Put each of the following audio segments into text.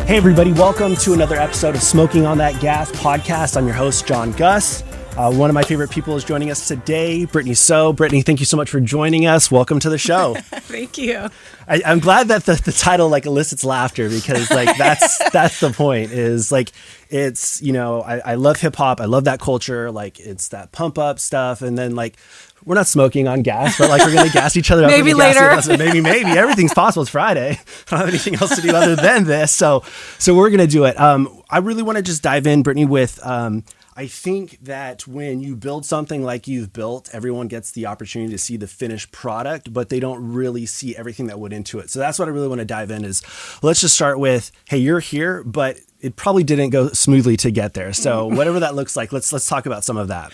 Hey everybody, welcome to another episode of Smoking on That Gas podcast. I'm your host, John Gus. One of my favorite people is joining us today, Britnii Soo. Britnii, thank you so much for joining us. Welcome to the show. Thank you. I'm glad that the title elicits laughter because that's the point is it's, I love hip hop. I love that culture. It's that pump up stuff. And then we're not smoking on gas, but we're going to gas each other up. Maybe later. Maybe. Everything's possible. It's Friday. I don't have anything else to do other than this. So we're going to do it. I really want to just dive in, Britnii, with, I think that when you build something like you've built, everyone gets the opportunity to see the finished product, but they don't really see everything that went into it. So that's what I really want to dive in is let's just start with, hey, you're here, but it probably didn't go smoothly to get there. So whatever that looks like, let's talk about some of that.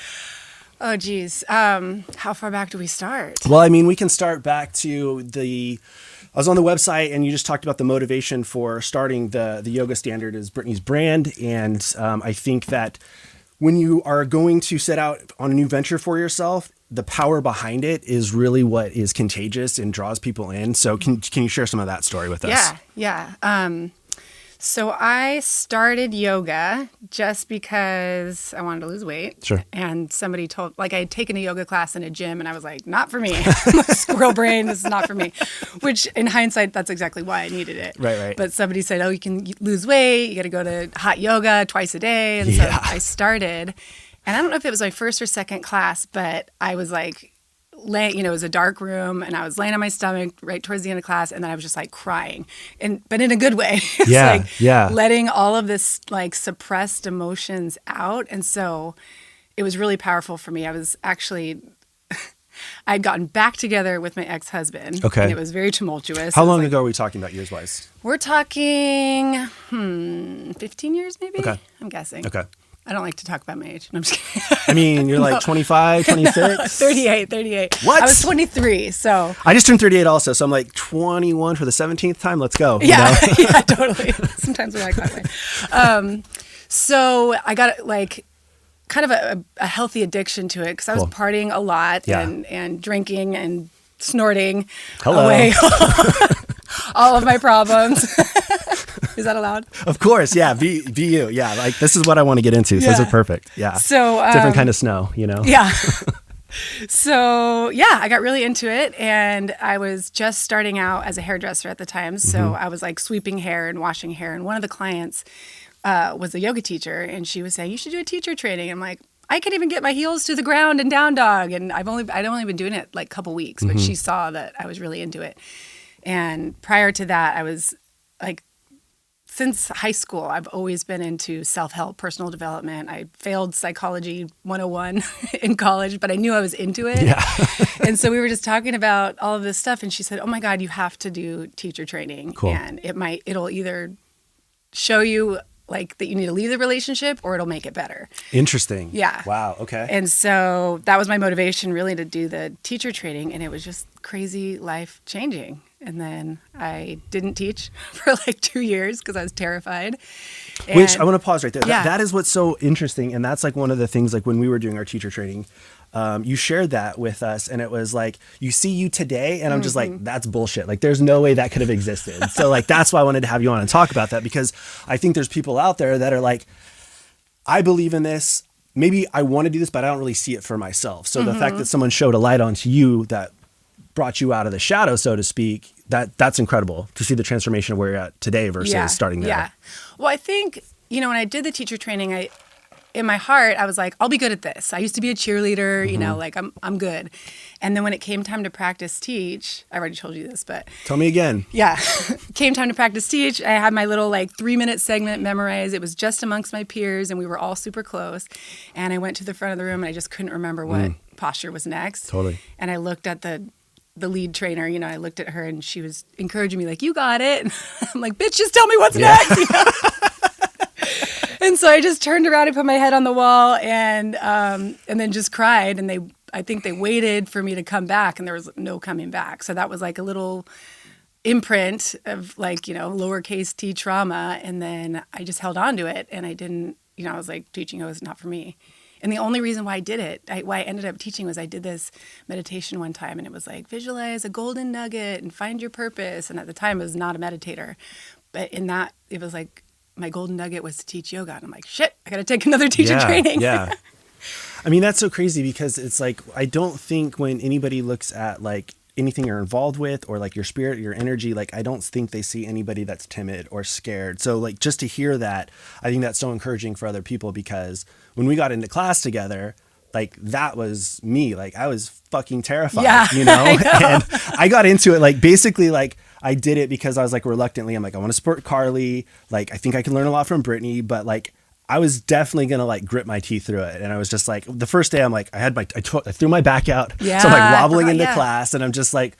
Oh, geez. How far back do we start? Well, I mean, we can start back to I was on the website and you just talked about the motivation for starting the yoga standard as Britney's brand. And I think that when you are going to set out on a new venture for yourself, the power behind it is really what is contagious and draws people in. So can you share some of that story with us? Yeah. So I started yoga just because I wanted to lose weight. Sure. And somebody told, I had taken a yoga class in a gym and I was like, not for me. I'm a squirrel brain. This is not for me. Which in hindsight, that's exactly why I needed it. Right. But somebody said, you can lose weight. You got to go to hot yoga twice a day. And so I started. And I don't know if it was my first or second class, but I was it was a dark room and I was laying on my stomach right towards the end of class. And then I was just crying but in a good way. It's letting all of this suppressed emotions out. And so it was really powerful for me. I was actually, I'd gotten back together with my ex-husband. Okay. And it was very tumultuous. How long ago are we talking about years wise? We're talking 15 years maybe. Okay. I'm guessing. Okay. I don't like to talk about my age. No, I'm just kidding. I mean, you're 25, 26? 38. What? I was 23, so. I just turned 38 also, so I'm 21 for the 17th time. Let's go. Yeah, yeah, totally. Sometimes we're that way. So I got kind of a healthy addiction to it because I was partying a lot and drinking and snorting away all of my problems. Is that allowed? Of course, yeah. Be you, yeah. This is what I want to get into. So this is perfect. Yeah. So different kind of snow, Yeah. So I got really into it, and I was just starting out as a hairdresser at the time. So I was sweeping hair and washing hair, and one of the clients was a yoga teacher, and she was saying you should do a teacher training. I'm like, I can't even get my heels to the ground and down dog, and I'd only been doing it a couple weeks, but she saw that I was really into it. And prior to that, I was since high school, I've always been into self-help, personal development. I failed psychology 101 in college, but I knew I was into it. Yeah. And so we were just talking about all of this stuff, and she said, oh my God, you have to do teacher training. Cool. And it'll either show you that you need to leave the relationship or it'll make it better. Interesting. Yeah. Wow. Okay. And so that was my motivation really to do the teacher training, and it was just crazy life changing. And then I didn't teach for 2 years because I was terrified. Which I want to pause right there. Yeah. That is what's so interesting. And that's one of the things when we were doing our teacher training, you shared that with us and it was you see you today. And I'm just that's bullshit. There's no way that could have existed. So that's why I wanted to have you on and talk about that, because I think there's people out there that are I believe in this. Maybe I want to do this, but I don't really see it for myself. So the fact that someone showed a light onto you that brought you out of the shadow, so to speak, that's incredible to see the transformation of where you're at today versus starting there. Yeah. Well, I think, when I did the teacher training, in my heart, I was I'll be good at this. I used to be a cheerleader, I'm good. And then when it came time to practice teach, I already told you this, but. Tell me again. Yeah. Came time to practice teach. I had my little 3-minute segment memorized. It was just amongst my peers and we were all super close. And I went to the front of the room and I just couldn't remember what posture was next. Totally. And I looked at the lead trainer, I looked at her and she was encouraging me you got it. And I'm bitch, just tell me what's next. And so I just turned around and put my head on the wall and then just cried. And I think they waited for me to come back and there was no coming back. So that was a little imprint of lowercase t trauma. And then I just held on to it and I didn't, I was teaching was not for me. And the only reason why I did it, why I ended up teaching, was I did this meditation one time, and it was like, visualize a golden nugget and find your purpose. And at the time I was not a meditator, but in that, it was like, my golden nugget was to teach yoga. And I'm like, shit, I got to take another teacher training. Yeah. I mean, that's so crazy, because it's like, I don't think when anybody looks at like anything you're involved with, or like your spirit, your energy, like I don't think they see anybody that's timid or scared. So like, just to hear that, I think that's so encouraging for other people, because when we got into class together, like that was me. Like I was fucking terrified, you know? And I got into it like, basically like, I did it because I was like, reluctantly, I'm like, I want to support Carly. Like, I think I can learn a lot from Britnii, but like, I was definitely going to like grit my teeth through it. And I was just like, the first day I'm like, I threw my back out. Yeah, so I'm like wobbling into class, and I'm just like,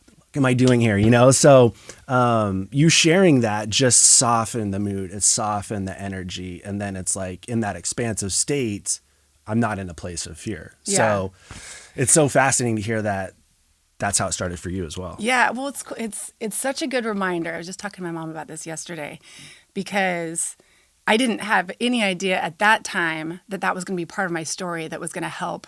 what am I doing here? You know? So, you sharing that just softened the mood. It softened the energy. And then it's like, in that expansive state, I'm not in a place of fear. Yeah. So it's so fascinating to hear that that's how it started for you as well. Yeah. Well, it's such a good reminder. I was just talking to my mom about this yesterday, because I didn't have any idea at that time that that was going to be part of my story that was going to help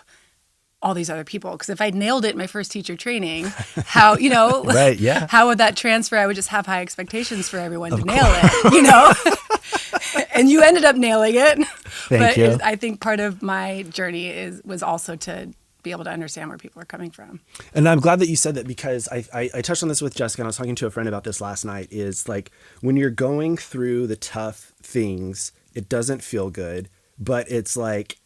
all these other people. Because if I nailed it in my first teacher training, how, you know, right, yeah. How would that transfer? I would just have high expectations for everyone to nail it, you know? And you ended up nailing it. Thank you. I think part of my journey was also to be able to understand where people are coming from. And I'm glad that you said that, because I touched on this with Jessica, and I was talking to a friend about this last night, is like, when you're going through the tough things, it doesn't feel good, but it's like,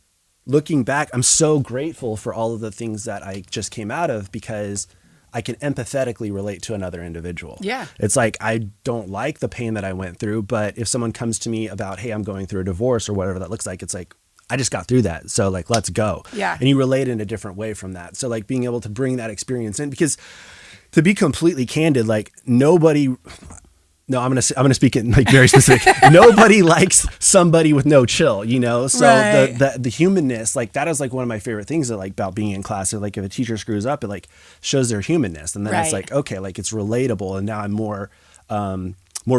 looking back, I'm so grateful for all of the things that I just came out of, because I can empathetically relate to another individual. Yeah. It's like, I don't like the pain that I went through, but if someone comes to me about, hey, I'm going through a divorce or whatever that looks like, it's like, I just got through that. So like, let's go. Yeah. And you relate in a different way from that. So like, being able to bring that experience in, because to be completely candid, like nobody, no, I'm going to speak it like very specific. Nobody likes somebody with no chill, you know? So right. the humanness, like that is like one of my favorite things that like about being in class. Like if a teacher screws up, it like shows their humanness. And then right. It's like, okay, like it's relatable. And now I'm more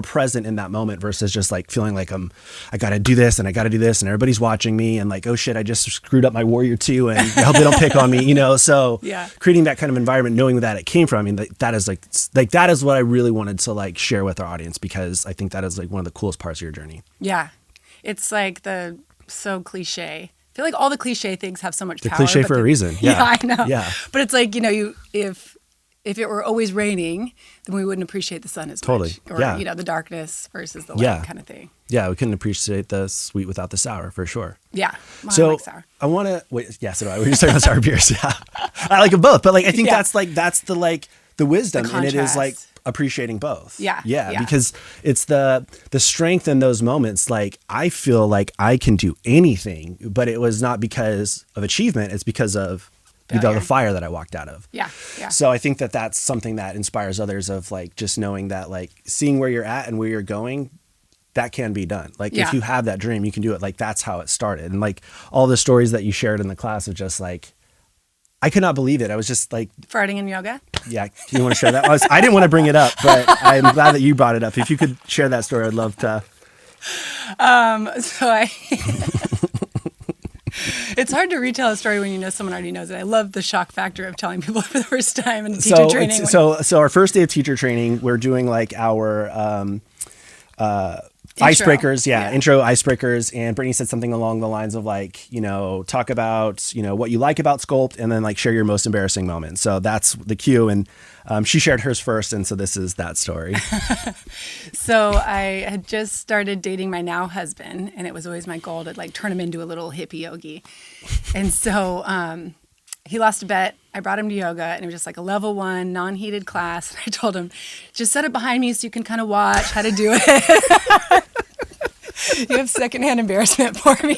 present in that moment, versus just like feeling like I got to do this and I got to do this and everybody's watching me, and like, oh shit, I just screwed up my warrior 2 and I hope they don't pick on me, you know? So yeah. Creating that kind of environment, knowing that it came from, I mean, that is like that is what I really wanted to like share with our audience, because I think that is like one of the coolest parts of your journey. Yeah. It's like so cliche. I feel like all the cliche things have so much They're power. Cliche for a reason. Yeah. Yeah, I know. Yeah. But it's like, you know, if it were always raining, then we wouldn't appreciate the sun as much. Or, you know, the darkness versus the light kind of thing. Yeah, we couldn't appreciate the sweet without the sour, for sure. Yeah. Well, so I like sour. I want to, wait, yeah, so do I. We were just talking about sour beers. Yeah. I like them both, but like, I think that's the wisdom, and it is like appreciating both. Yeah. Because it's the strength in those moments. Like, I feel like I can do anything, but it was not because of achievement. It's because of the fire that I walked out of. Yeah. So I think that that's something that inspires others, of like, just knowing that like seeing where you're at and where you're going, that can be done. Like if you have that dream, you can do it. Like that's how it started. And like all the stories that you shared in the class of just like, I could not believe it. I was just like farting in yoga. Yeah. You want to share that? I didn't want to bring it up, but I'm glad that you brought it up. If you could share that story, I'd love to. It's hard to retell a story when you know someone already knows it. I love the shock factor of telling people for the first time in teacher training. So our first day of teacher training, we're doing like our icebreakers. Intro icebreakers. And Britnii said something along the lines of like, you know, talk about, you know, what you like about Sculpt, and then like share your most embarrassing moment. So that's the cue. And she shared hers first. And so this is that story. So I had just started dating my now husband, and it was always my goal to like turn him into a little hippie yogi. And so he lost a bet. I brought him to yoga, and it was just like a level 1 non-heated class. And I told him, just set it behind me so you can kind of watch how to do it. You have secondhand embarrassment for me.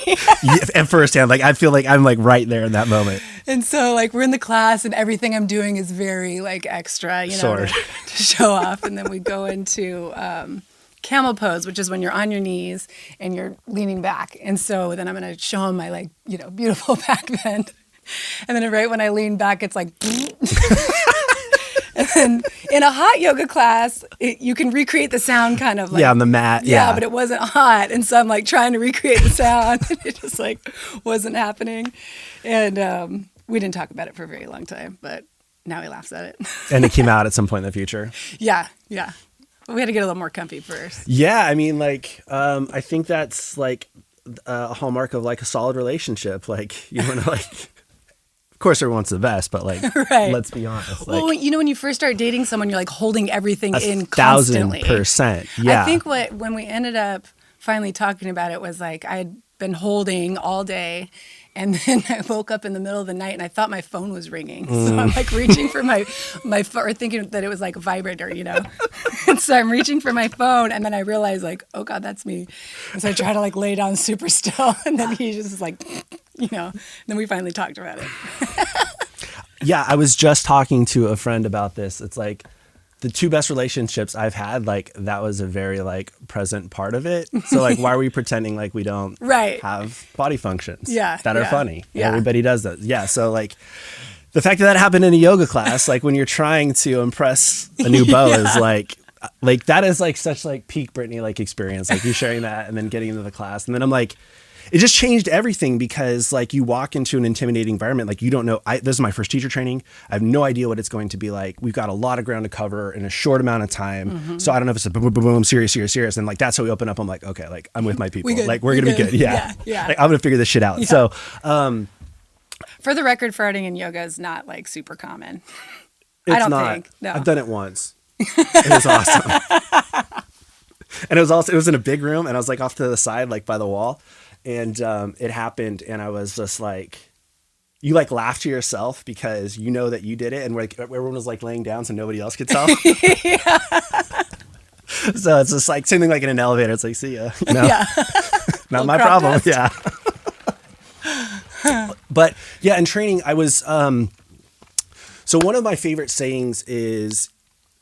At firsthand, like I feel like I'm like right there in that moment. And so like we're in the class, and everything I'm doing is very like extra, you know, to show off. And then we go into camel pose, which is when you're on your knees and you're leaning back. And so then I'm going to show him my like, you know, beautiful back bend. And then right when I lean back, it's like, and And in a hot yoga class, you can recreate the sound kind of like, on the mat. Yeah, but it wasn't hot. And so I'm like trying to recreate the sound. And it just like wasn't happening. And we didn't talk about it for a very long time, but now he laughs at it. And it came out at some point in the future. Yeah. But we had to get a little more comfy first. Yeah. I mean, like, I think that's like a hallmark of like a solid relationship. Like, you want to like, of course everyone's the best, but like, right. Let's be honest. Well, like, you know, when you first start dating someone, you're like holding everything in constantly. 1,000%. Yeah. I think when we ended up finally talking about it was like, I had been holding all day. And then I woke up in the middle of the night and I thought my phone was ringing. So I'm like reaching for my phone, or thinking that it was like a vibrator, you know. And so I'm reaching for my phone and then I realize like, oh God, that's me. And so I try to like lay down super still. And then he just is like, you know, then we finally talked about it. Yeah, I was just talking to a friend about this. It's like the two best relationships I've had, like that was a very like present part of it. So like, why are we pretending like we don't have body functions that are funny? Yeah. Everybody does that. Yeah. So like the fact that happened in a yoga class, like when you're trying to impress a new beau is like that is like such like peak Britnii like experience. Like you sharing that and then getting into the class. And then I'm like, it just changed everything because like you walk into an intimidating environment. Like you don't know, this is my first teacher training. I have no idea what it's going to be like. We've got a lot of ground to cover in a short amount of time. Mm-hmm. So I don't know if it's a boom, boom, boom, boom, serious. And like, that's how we open up. I'm like, okay, like I'm with my people. Like we're going to be good. Yeah. Like, I'm going to figure this shit out. Yeah. So, for the record, farting in yoga is not like super common. I don't think. No. I've done it once. It was awesome. And it was in a big room and I was like off to the side, like by the wall. And it happened, and I was just like, you like laugh to yourself because you know that you did it, and like everyone was like laying down so nobody else could tell. So it's just like same thing like in an elevator. It's like, see ya. You know? Yeah. Not my problem. Yeah. But yeah, in training, I was. So one of my favorite sayings is,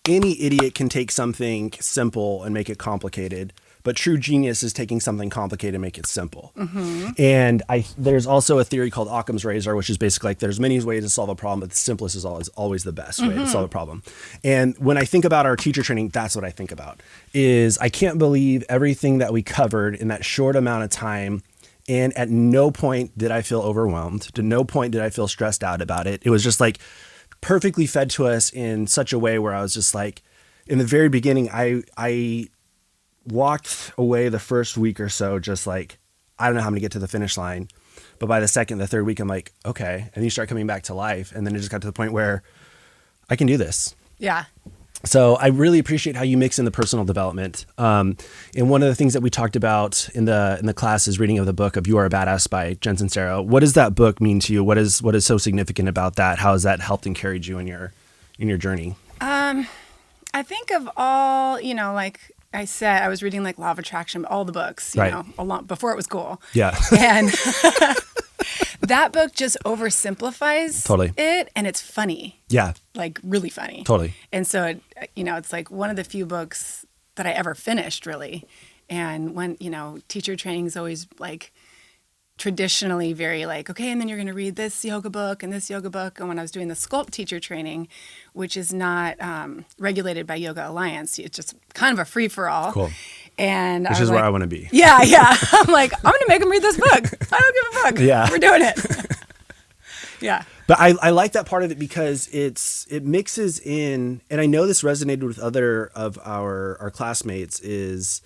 any idiot can take something simple and make it complicated. But true genius is taking something complicated and make it simple. Mm-hmm. And there's also a theory called Occam's razor, which is basically like there's many ways to solve a problem, but the simplest is always the best way to solve a problem. And when I think about our teacher training, that's what I think about. Is I can't believe everything that we covered in that short amount of time. And at no point did I feel overwhelmed. To no point did I feel stressed out about it. It was just like perfectly fed to us in such a way where I was just like, in the very beginning, I walked away the first week or so just like, I don't know how I'm gonna get to the finish line. But by the third week, I'm like, okay. And you start coming back to life. And then it just got to the point where I can do this. Yeah. So I really appreciate how you mix in the personal development. And one of the things that we talked about in the class is reading of the book of You Are a Badass by Jen Sincero. What does that book mean to you? What is so significant about that? How has that helped and carried you in your journey? I think of all, you know, like I said, I was reading like Law of Attraction, all the books, you know, a lot before it was cool. Yeah. And that book just oversimplifies it, and it's funny. Yeah. Like really funny. Totally. And so, it's like one of the few books that I ever finished, really. And when, teacher training is always like traditionally very like, okay, and then you're going to read this yoga book and this yoga book. And when I was doing the Sculpt teacher training, which is not regulated by Yoga Alliance, it's just kind of a free for all. Cool. And which is where I want to be. Yeah. I'm like, I'm going to make them read this book. I don't give a fuck. Yeah. We're doing it. Yeah. But I like that part of it because it mixes in, and I know this resonated with other of our classmates, is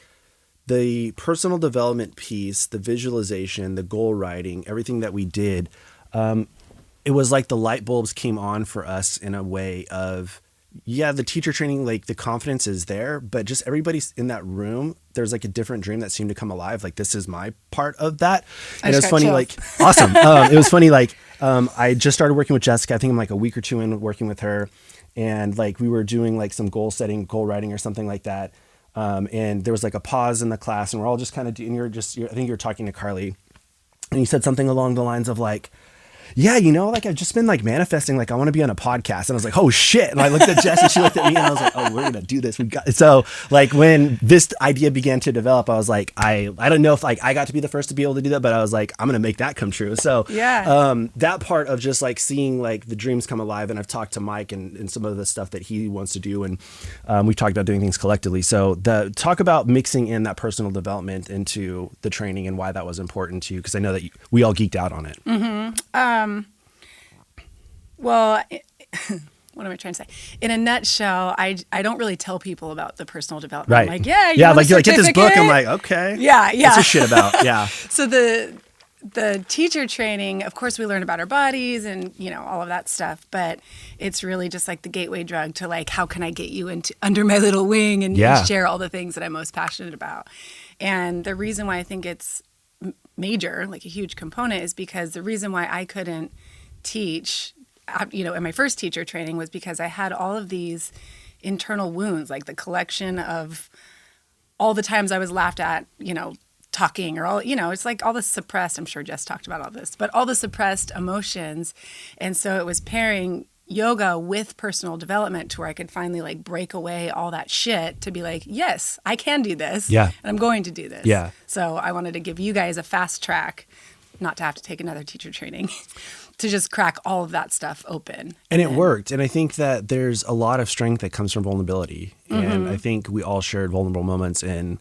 the personal development piece, the visualization, the goal writing, everything that we did. It was like the light bulbs came on for us in a way of, the teacher training, like the confidence is there, but just everybody's in that room. There's like a different dream that seemed to come alive. Like, this is my part of that. And it was funny, like, awesome. It was funny. Like, I just started working with Jessica. I think I'm like a week or two in working with her. And like, we were doing like some goal setting, goal writing or something like that. And there was like a pause in the class and we're all just kind of doing, I think you're talking to Carly and you said something along the lines of like, yeah, like I've just been like manifesting, like I want to be on a podcast. And I was like, oh shit. And I looked at Jess and she looked at me and I was like, oh, we're going to do this. So like when this idea began to develop, I was like, I don't know if like I got to be the first to be able to do that, but I was like, I'm going to make that come true. So that part of just like seeing like the dreams come alive. And I've talked to Mike and some of the stuff that he wants to do. And we've talked about doing things collectively. So talk about mixing in that personal development into the training and why that was important to you. Cause I know that we all geeked out on it. Well, what am I trying to say? In a nutshell, I don't really tell people about the personal development. Right. I'm like, yeah, you're like, get this book. I'm like, okay. Yeah. What's this shit about? Yeah. So the teacher training, of course, we learn about our bodies and, all of that stuff, but it's really just like the gateway drug to like, how can I get you under my little wing and share all the things that I'm most passionate about? And the reason why I think it's major, like a huge component, is because the reason why I couldn't teach, in my first teacher training was because I had all of these internal wounds, like the collection of all the times I was laughed at, talking or all, it's like all the suppressed, I'm sure Jess talked about all this, but all the suppressed emotions. And so it was pairing yoga with personal development to where I could finally like break away all that shit to be like, yes, I can do this. Yeah. And I'm going to do this. Yeah. So I wanted to give you guys a fast track, not to have to take another teacher training, to just crack all of that stuff open. And it worked. And I think that there's a lot of strength that comes from vulnerability. And I think we all shared vulnerable moments in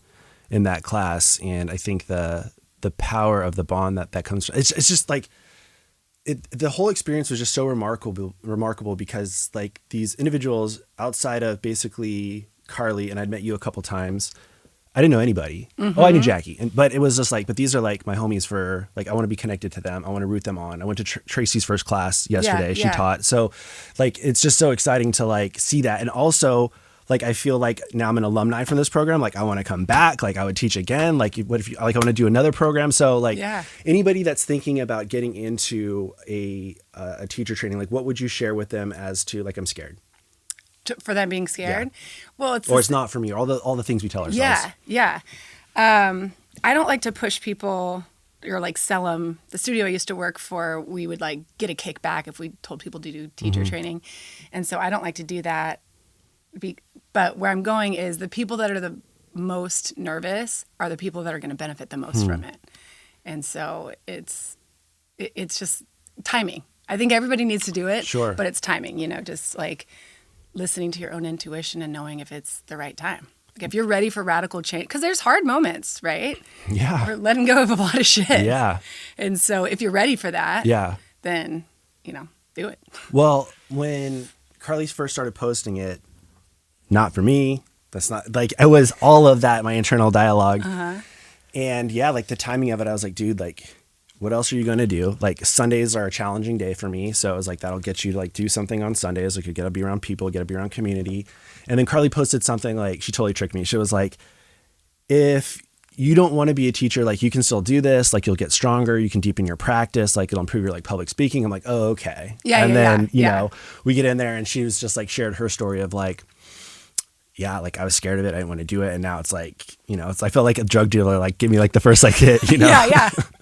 that class. And I think the power of the bond that comes from, it's just like, the whole experience was just so remarkable because like these individuals outside of basically Carly, and I'd met you a couple times, I didn't know anybody. Oh, I knew Jackie. But it was just like, but these are like my homies for like, I want to be connected to them. I want to root them on. I went to Tracy's first class yesterday. She taught. So like, it's just so exciting to like see that. And also like, I feel like now I'm an alumni from this program. Like I want to come back. Like I would teach again. Like what if I want to do another program? So like anybody that's thinking about getting into a teacher training, like what would you share with them as to like, I'm scared? For them being scared? Well, it's not for me. All the things we tell ourselves. Yeah. I don't like to push people or like sell them. The studio I used to work for, we would like get a kickback if we told people to do teacher training. And so I don't like to do that. But where I'm going is the people that are the most nervous are the people that are going to benefit the most from it. And so it's just timing. I think everybody needs to do it, but it's timing, just like listening to your own intuition and knowing if it's the right time. Like if you're ready for radical change, because there's hard moments, right? Yeah. We're letting go of a lot of shit. Yeah. And so if you're ready for that, then, do it. Well, when Carly first started posting it, not for me, that's not like, it was all of that, my internal dialogue. And like the timing of it, I was like, dude, like, what else are you going to do? Like Sundays are a challenging day for me. So I was like, that'll get you to like do something on Sundays. Like you get to be around people, get to be around community. And then Carly posted something like, she totally tricked me. She was like, if you don't want to be a teacher, like you can still do this. Like you'll get stronger. You can deepen your practice. Like it'll improve your like public speaking. I'm like, oh, okay. And then, you know, we get in there and she was just like shared her story of like, like I was scared of it. I didn't want to do it. And now it's like, I felt like a drug dealer, like give me like the first like hit,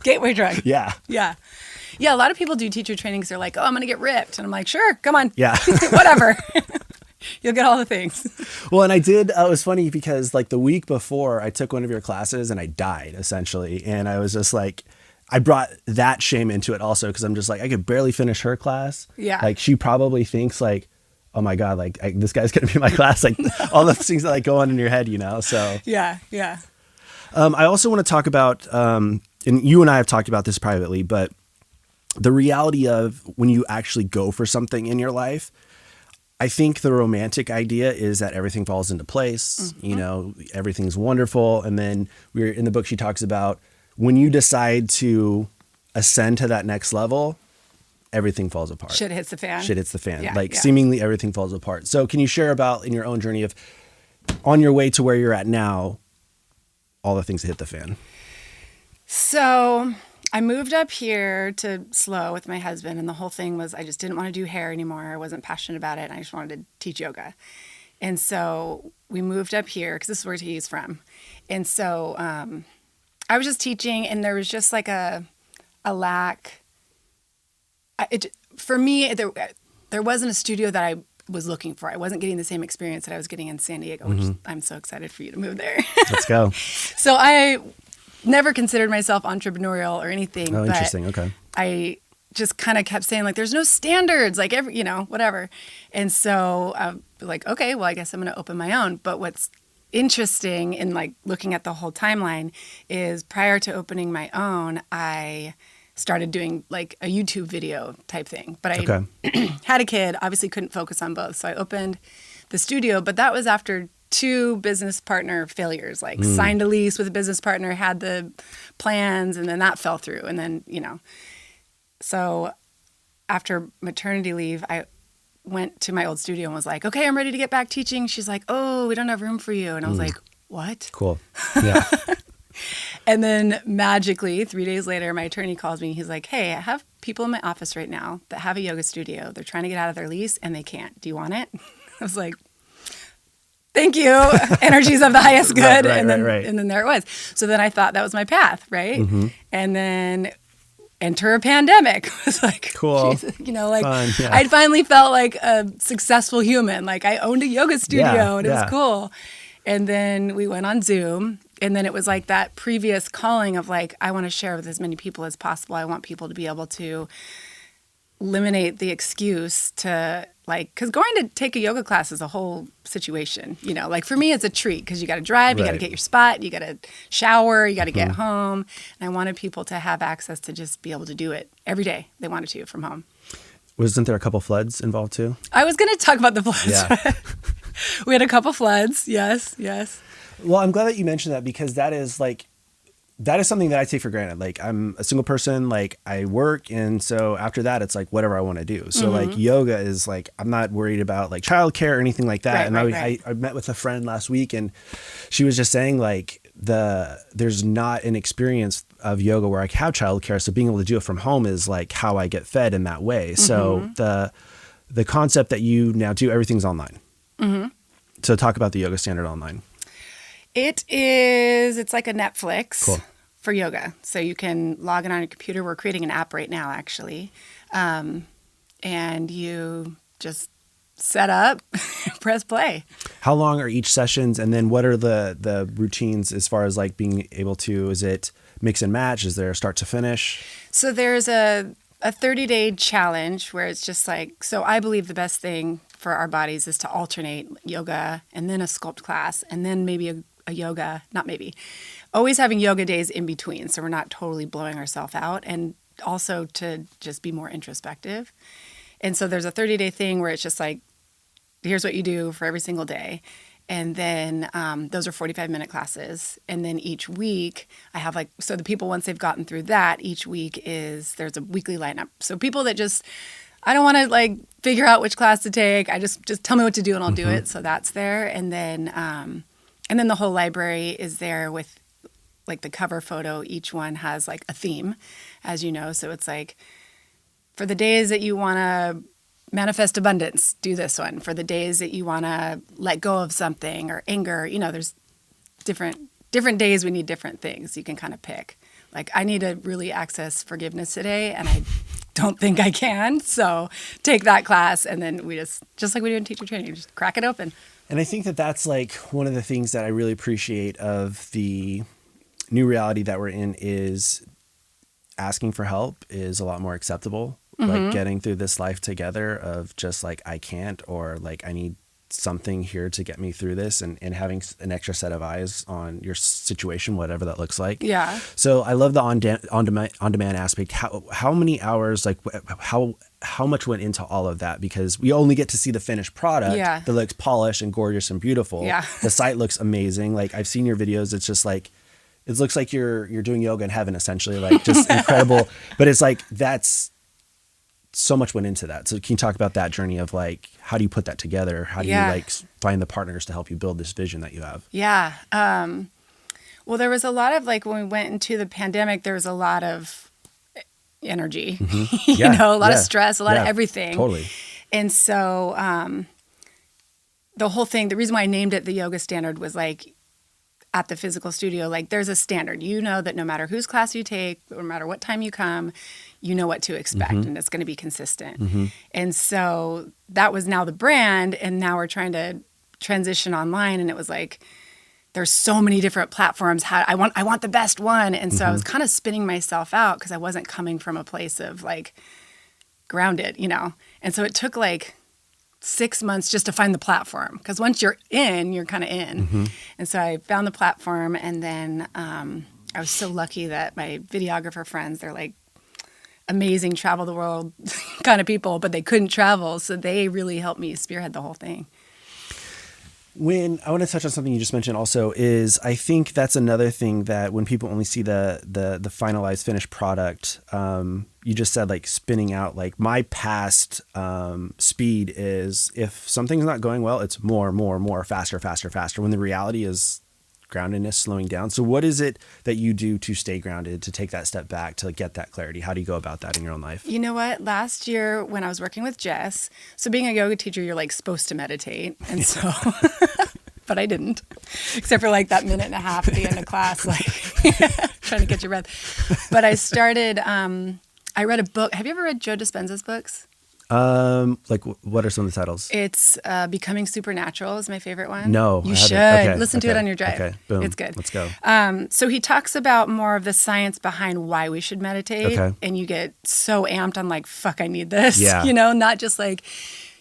Gateway drug. Yeah. A lot of people do teacher trainings. They're like, oh, I'm going to get ripped. And I'm like, sure, come on. Yeah. Whatever. You'll get all the things. Well, and I did, it was funny because like the week before I took one of your classes and I died essentially. And I was just like, I brought that shame into it also. Cause I'm just like, I could barely finish her class. Yeah. Like she probably thinks like, oh my God, like this guy's going to be in my class. Like all the things that like go on in your head, so. Yeah. I also want to talk about, and you and I have talked about this privately, but the reality of when you actually go for something in your life, I think the romantic idea is that everything falls into place, everything's wonderful. And then in the book, she talks about when you decide to ascend to that next level, everything falls apart. Shit hits the fan. Seemingly everything falls apart. So can you share about in your own journey of on your way to where you're at now, all the things that hit the fan? So I moved up here to SLO with my husband, and the whole thing was I just didn't want to do hair anymore. I wasn't passionate about it, and I just wanted to teach yoga. And so we moved up here because this is where he's from. And so I was just teaching, and there was just like a lack For me, there wasn't a studio that I was looking for. I wasn't getting the same experience that I was getting in San Diego, which I'm so excited for you to move there. Let's go. So I never considered myself entrepreneurial or anything. Oh, interesting. Okay. I just kind of kept saying, like, there's no standards, like, whatever. And so like, okay, well, I guess I'm going to open my own. But what's interesting in like looking at the whole timeline is prior to opening my own, I started doing like a YouTube video type thing. But I had a kid, obviously couldn't focus on both. So I opened the studio, but that was after 2 business partner failures, like signed a lease with a business partner, had the plans, and then that fell through. And then, so after maternity leave, I went to my old studio and was like, okay, I'm ready to get back teaching. She's like, oh, we don't have room for you. And I was like, what? Cool. Yeah. And then magically, 3 days later, my attorney calls me. He's like, hey, I have people in my office right now that have a yoga studio. They're trying to get out of their lease and they can't. Do you want it? I was like, thank you. Energies of the highest good. Right. And then there it was. So then I thought that was my path, right? Mm-hmm. And then enter a pandemic. It was like, cool. Jesus, Fun, yeah. I'd finally felt like a successful human. Like I owned a yoga studio and it was cool. And then we went on Zoom. And then it was like that previous calling of like, I want to share with as many people as possible. I want people to be able to eliminate the excuse to like, because going to take a yoga class is a whole situation. Like for me, it's a treat because you got to drive, you got to get your spot, you got to shower, you got to get home. And I wanted people to have access to just be able to do it every day. They wanted to from home. Wasn't there a couple floods involved too? I was going to talk about the floods. Yeah. We had a couple floods. Yes. Well, I'm glad that you mentioned that because that is something that I take for granted. Like I'm a single person, like I work. And so after that, it's like whatever I want to do. So like yoga is like, I'm not worried about like childcare or anything like that. I met with a friend last week and she was just saying like there's not an experience of yoga where I have childcare. So being able to do it from home is like how I get fed in that way. So the concept that you now do, everything's online. Mm-hmm. So talk about the Yoga Standard Online. It's like a Netflix for yoga. So you can log in on your computer. We're creating an app right now, actually. And you just set up, press play. How long are each sessions? And then what are the routines as far as like being able to, is it mix and match? Is there start to finish? So there's a 30-day challenge where it's just like, so I believe the best thing for our bodies is to alternate yoga and then a sculpt class and then maybe a yoga, not maybe, always having yoga days in between. So we're not totally blowing ourselves out and also to just be more introspective. And so there's a 30-day thing where it's just like, here's what you do for every single day. And then those are 45-minute classes. And then each week I have like, so the people, once they've gotten through that, each week there's a weekly lineup. So people that just, I don't want to like figure out which class to take. I just tell me what to do and I'll do it. So that's there. And then the whole library is there with like the cover photo. Each one has like a theme, as you know. So it's like for the days that you want to manifest abundance, do this one. For the days that you want to let go of something or anger, there's different days we need different things. You can kind of pick. Like I need to really access forgiveness today and I don't think I can. So take that class and then we just like we do in teacher training, just crack it open. And I think that that's like one of the things that I really appreciate of the new reality that we're in is asking for help is a lot more acceptable. Like getting through this life together of just like, I can't, or like, I need something here to get me through this and having an extra set of eyes on your situation, whatever that looks like. Yeah. So I love the on-demand aspect. How many hours, like how much went into all of that? Because we only get to see the finished product that looks polished and gorgeous and beautiful. Yeah. The site looks amazing. Like I've seen your videos. It's just like, it looks like you're doing yoga in heaven, essentially, like just incredible. But it's like, that's so much went into that. So can you talk about that journey of like, how do you put that together? How do you like find the partners to help you build this vision that you have? Yeah. Well, there was a lot of like, when we went into the pandemic, there was a lot of energy, a lot of stress, a lot of everything. Totally. And so, the whole thing, the reason why I named it the Yoga Standard was like, at the physical studio, like there's a standard. You know that no matter whose class you take, no matter what time you come, you know what to expect and it's going to be consistent. And so that was now the brand, and now we're trying to transition online, and it was like there's so many different platforms. I want the best one. And so I was kind of spinning myself out because I wasn't coming from a place of like grounded, you know. And so it took like 6 months just to find the platform, because once you're in, you're kind of in. And so I found the platform, and then I was so lucky that my videographer friends, they're like amazing, travel the world kind of people, but they couldn't travel, so they really helped me spearhead the whole thing. When I want to touch on something you just mentioned also is, I think that's another thing that when people only see the finalized finished product, you just said like spinning out, like my past speed is if something's not going well, it's more, faster, when the reality is groundedness, slowing down. So what is it that you do to stay grounded, to take that step back, to get that clarity? How do you go about that in your own life? You know what? Last year when I was working with Jess, so being a yoga teacher, you're like supposed to meditate. And so, but I didn't, except for like that minute and a half at the end of class, like trying to get your breath. But I started, I read a book. Have you ever read Joe Dispenza's books? Like what are some of the titles? It's Becoming Supernatural is my favorite one. No, you I should haven't. listen to it on your drive. Okay, boom. It's good. Let's go. So he talks about more of the science behind why we should meditate, and you get so amped on like, fuck, I need this. Yeah. You know, not just like,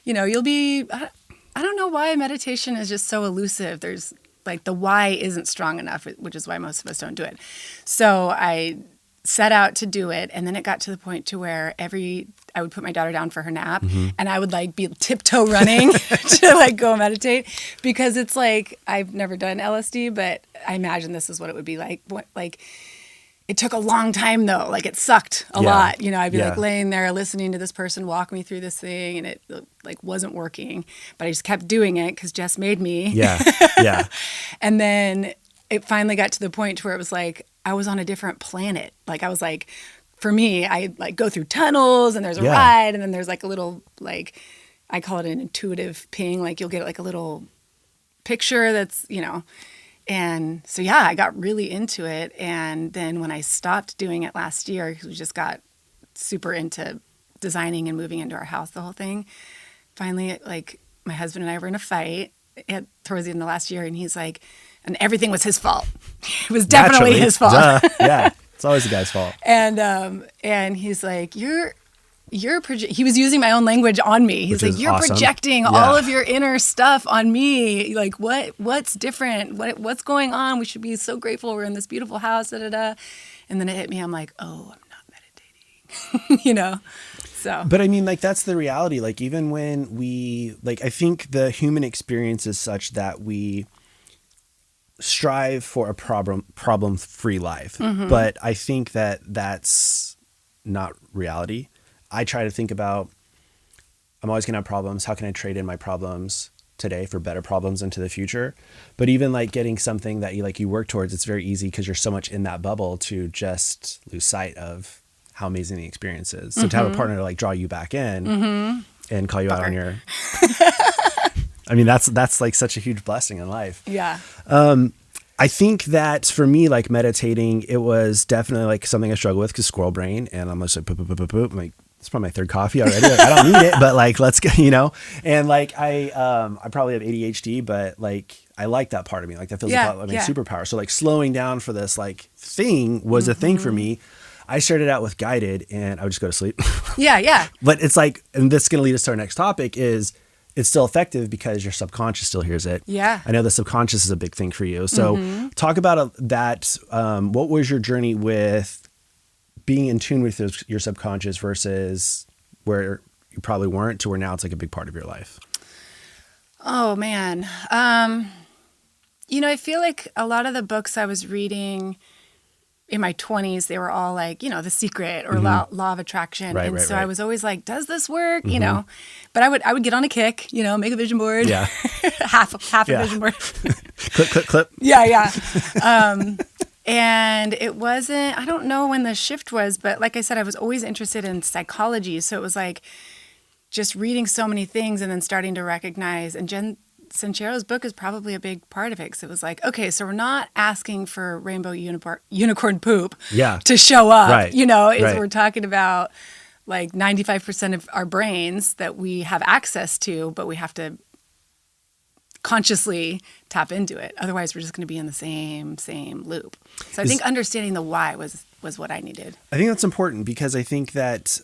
you know, you'll be. I don't know why meditation is just so elusive. There's like the why isn't strong enough, which is why most of us don't do it. So I set out to do it, and then it got to the point to where I would put my daughter down for her nap, and I would like be tiptoe running to like go meditate, because it's like I've never done LSD, but I imagine this is what it would be like. Like it took a long time though, like it sucked a lot. You know, I'd be like laying there listening to this person walk me through this thing, and it like wasn't working, but I just kept doing it because Jess made me. Yeah. And then it finally got to the point to where it was like I was on a different planet. Like I was like, for me, I like go through tunnels, and there's a ride, and then there's like a little, like, I call it an intuitive ping. Like you'll get like a little picture that's, you know, and so, yeah, I got really into it. And then when I stopped doing it last year, because we just got super into designing and moving into our house, the whole thing, finally, like my husband and I were in a fight towards the end of last year, and he's like, and everything was his fault. It was definitely his fault. Yeah, it's always the guy's fault. And he's like, he was using my own language on me. He's like, you're awesome. Projecting all of your inner stuff on me. Like, what's different? What's going on? We should be so grateful we're in this beautiful house. Da, da, da. And then it hit me. I'm like, oh, I'm not meditating. You know. So. But I mean, like, that's the reality. Like, even when we, like, I think the human experience is such that we strive for a problem-free life. But I think that that's not reality. I try to think about, I'm always going to have problems. How can I trade in my problems today for better problems into the future? But even like getting something that you work towards, it's very easy because you're so much in that bubble to just lose sight of how amazing the experience is. So to have a partner to like draw you back in and call you out on your, I mean, that's like such a huge blessing in life. Yeah. I think that for me, like meditating, it was definitely like something I struggle with because squirrel brain, and I'm just like, poop. I'm like, it's probably my third coffee already. Like, I don't need it, but like, let's go, you know? And like, I probably have ADHD, but like, I like that part of me. Like that feels like my superpower. So like slowing down for this like thing was a thing for me. I started out with guided, and I would just go to sleep. Yeah. But it's like, and this is going to lead us to our next topic, is it's still effective because your subconscious still hears it. Yeah. I know the subconscious is a big thing for you. So talk about that. What was your journey with being in tune with your subconscious versus where you probably weren't to where now it's like a big part of your life? Oh, man. You know, I feel like a lot of the books I was reading in my 20s, they were all like, you know, The Secret or Law of Attraction. Right. I was always like, does this work? You know, but I would get on a kick, you know, make a vision board. Yeah. half a vision board. clip. Yeah. And it wasn't, I don't know when the shift was, but like I said, I was always interested in psychology. So it was like just reading so many things and then starting to recognize, and Jen Sanchero's book is probably a big part of it, because it was like, okay, so we're not asking for rainbow unicorn poop to show up, right. We're talking about like 95% of our brains that we have access to, but we have to consciously tap into it. Otherwise, we're just going to be in the same loop. So I think understanding the why was what I needed. I think that's important, because I think that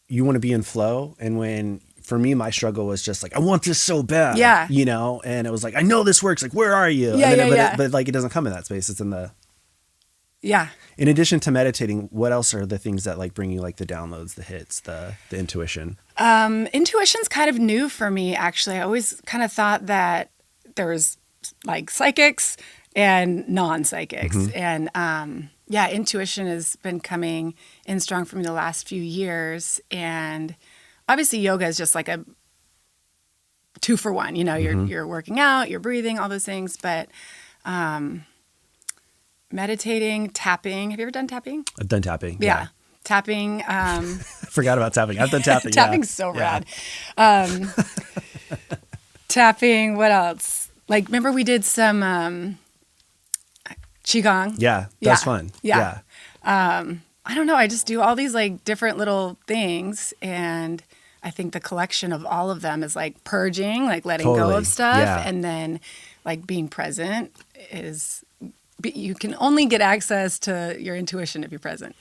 you want to be in flow. And for me, my struggle was just like, I want this so bad, and it was like, I know this works. Like, where are you? But like, it doesn't come in that space. It's in the, in addition to meditating, what else are the things that like bring you like the downloads, the hits, the intuition? Intuition's kind of new for me, actually. I always kind of thought that there was like psychics and non-psychics. And intuition has been coming in strong for me the last few years. And obviously yoga is just like a 2-for-1. You're working out, you're breathing, all those things. But meditating, tapping. Have you ever done tapping? I've done tapping. Yeah. Tapping. I forgot about tapping. I've done tapping. Tapping's so rad. Tapping. What else? Like, remember we did some qigong? Yeah, that's fun. Yeah. I don't know. I just do all these like different little things, and I think the collection of all of them is like purging, like letting go of stuff, and then like being present is. You can only get access to your intuition if you're present,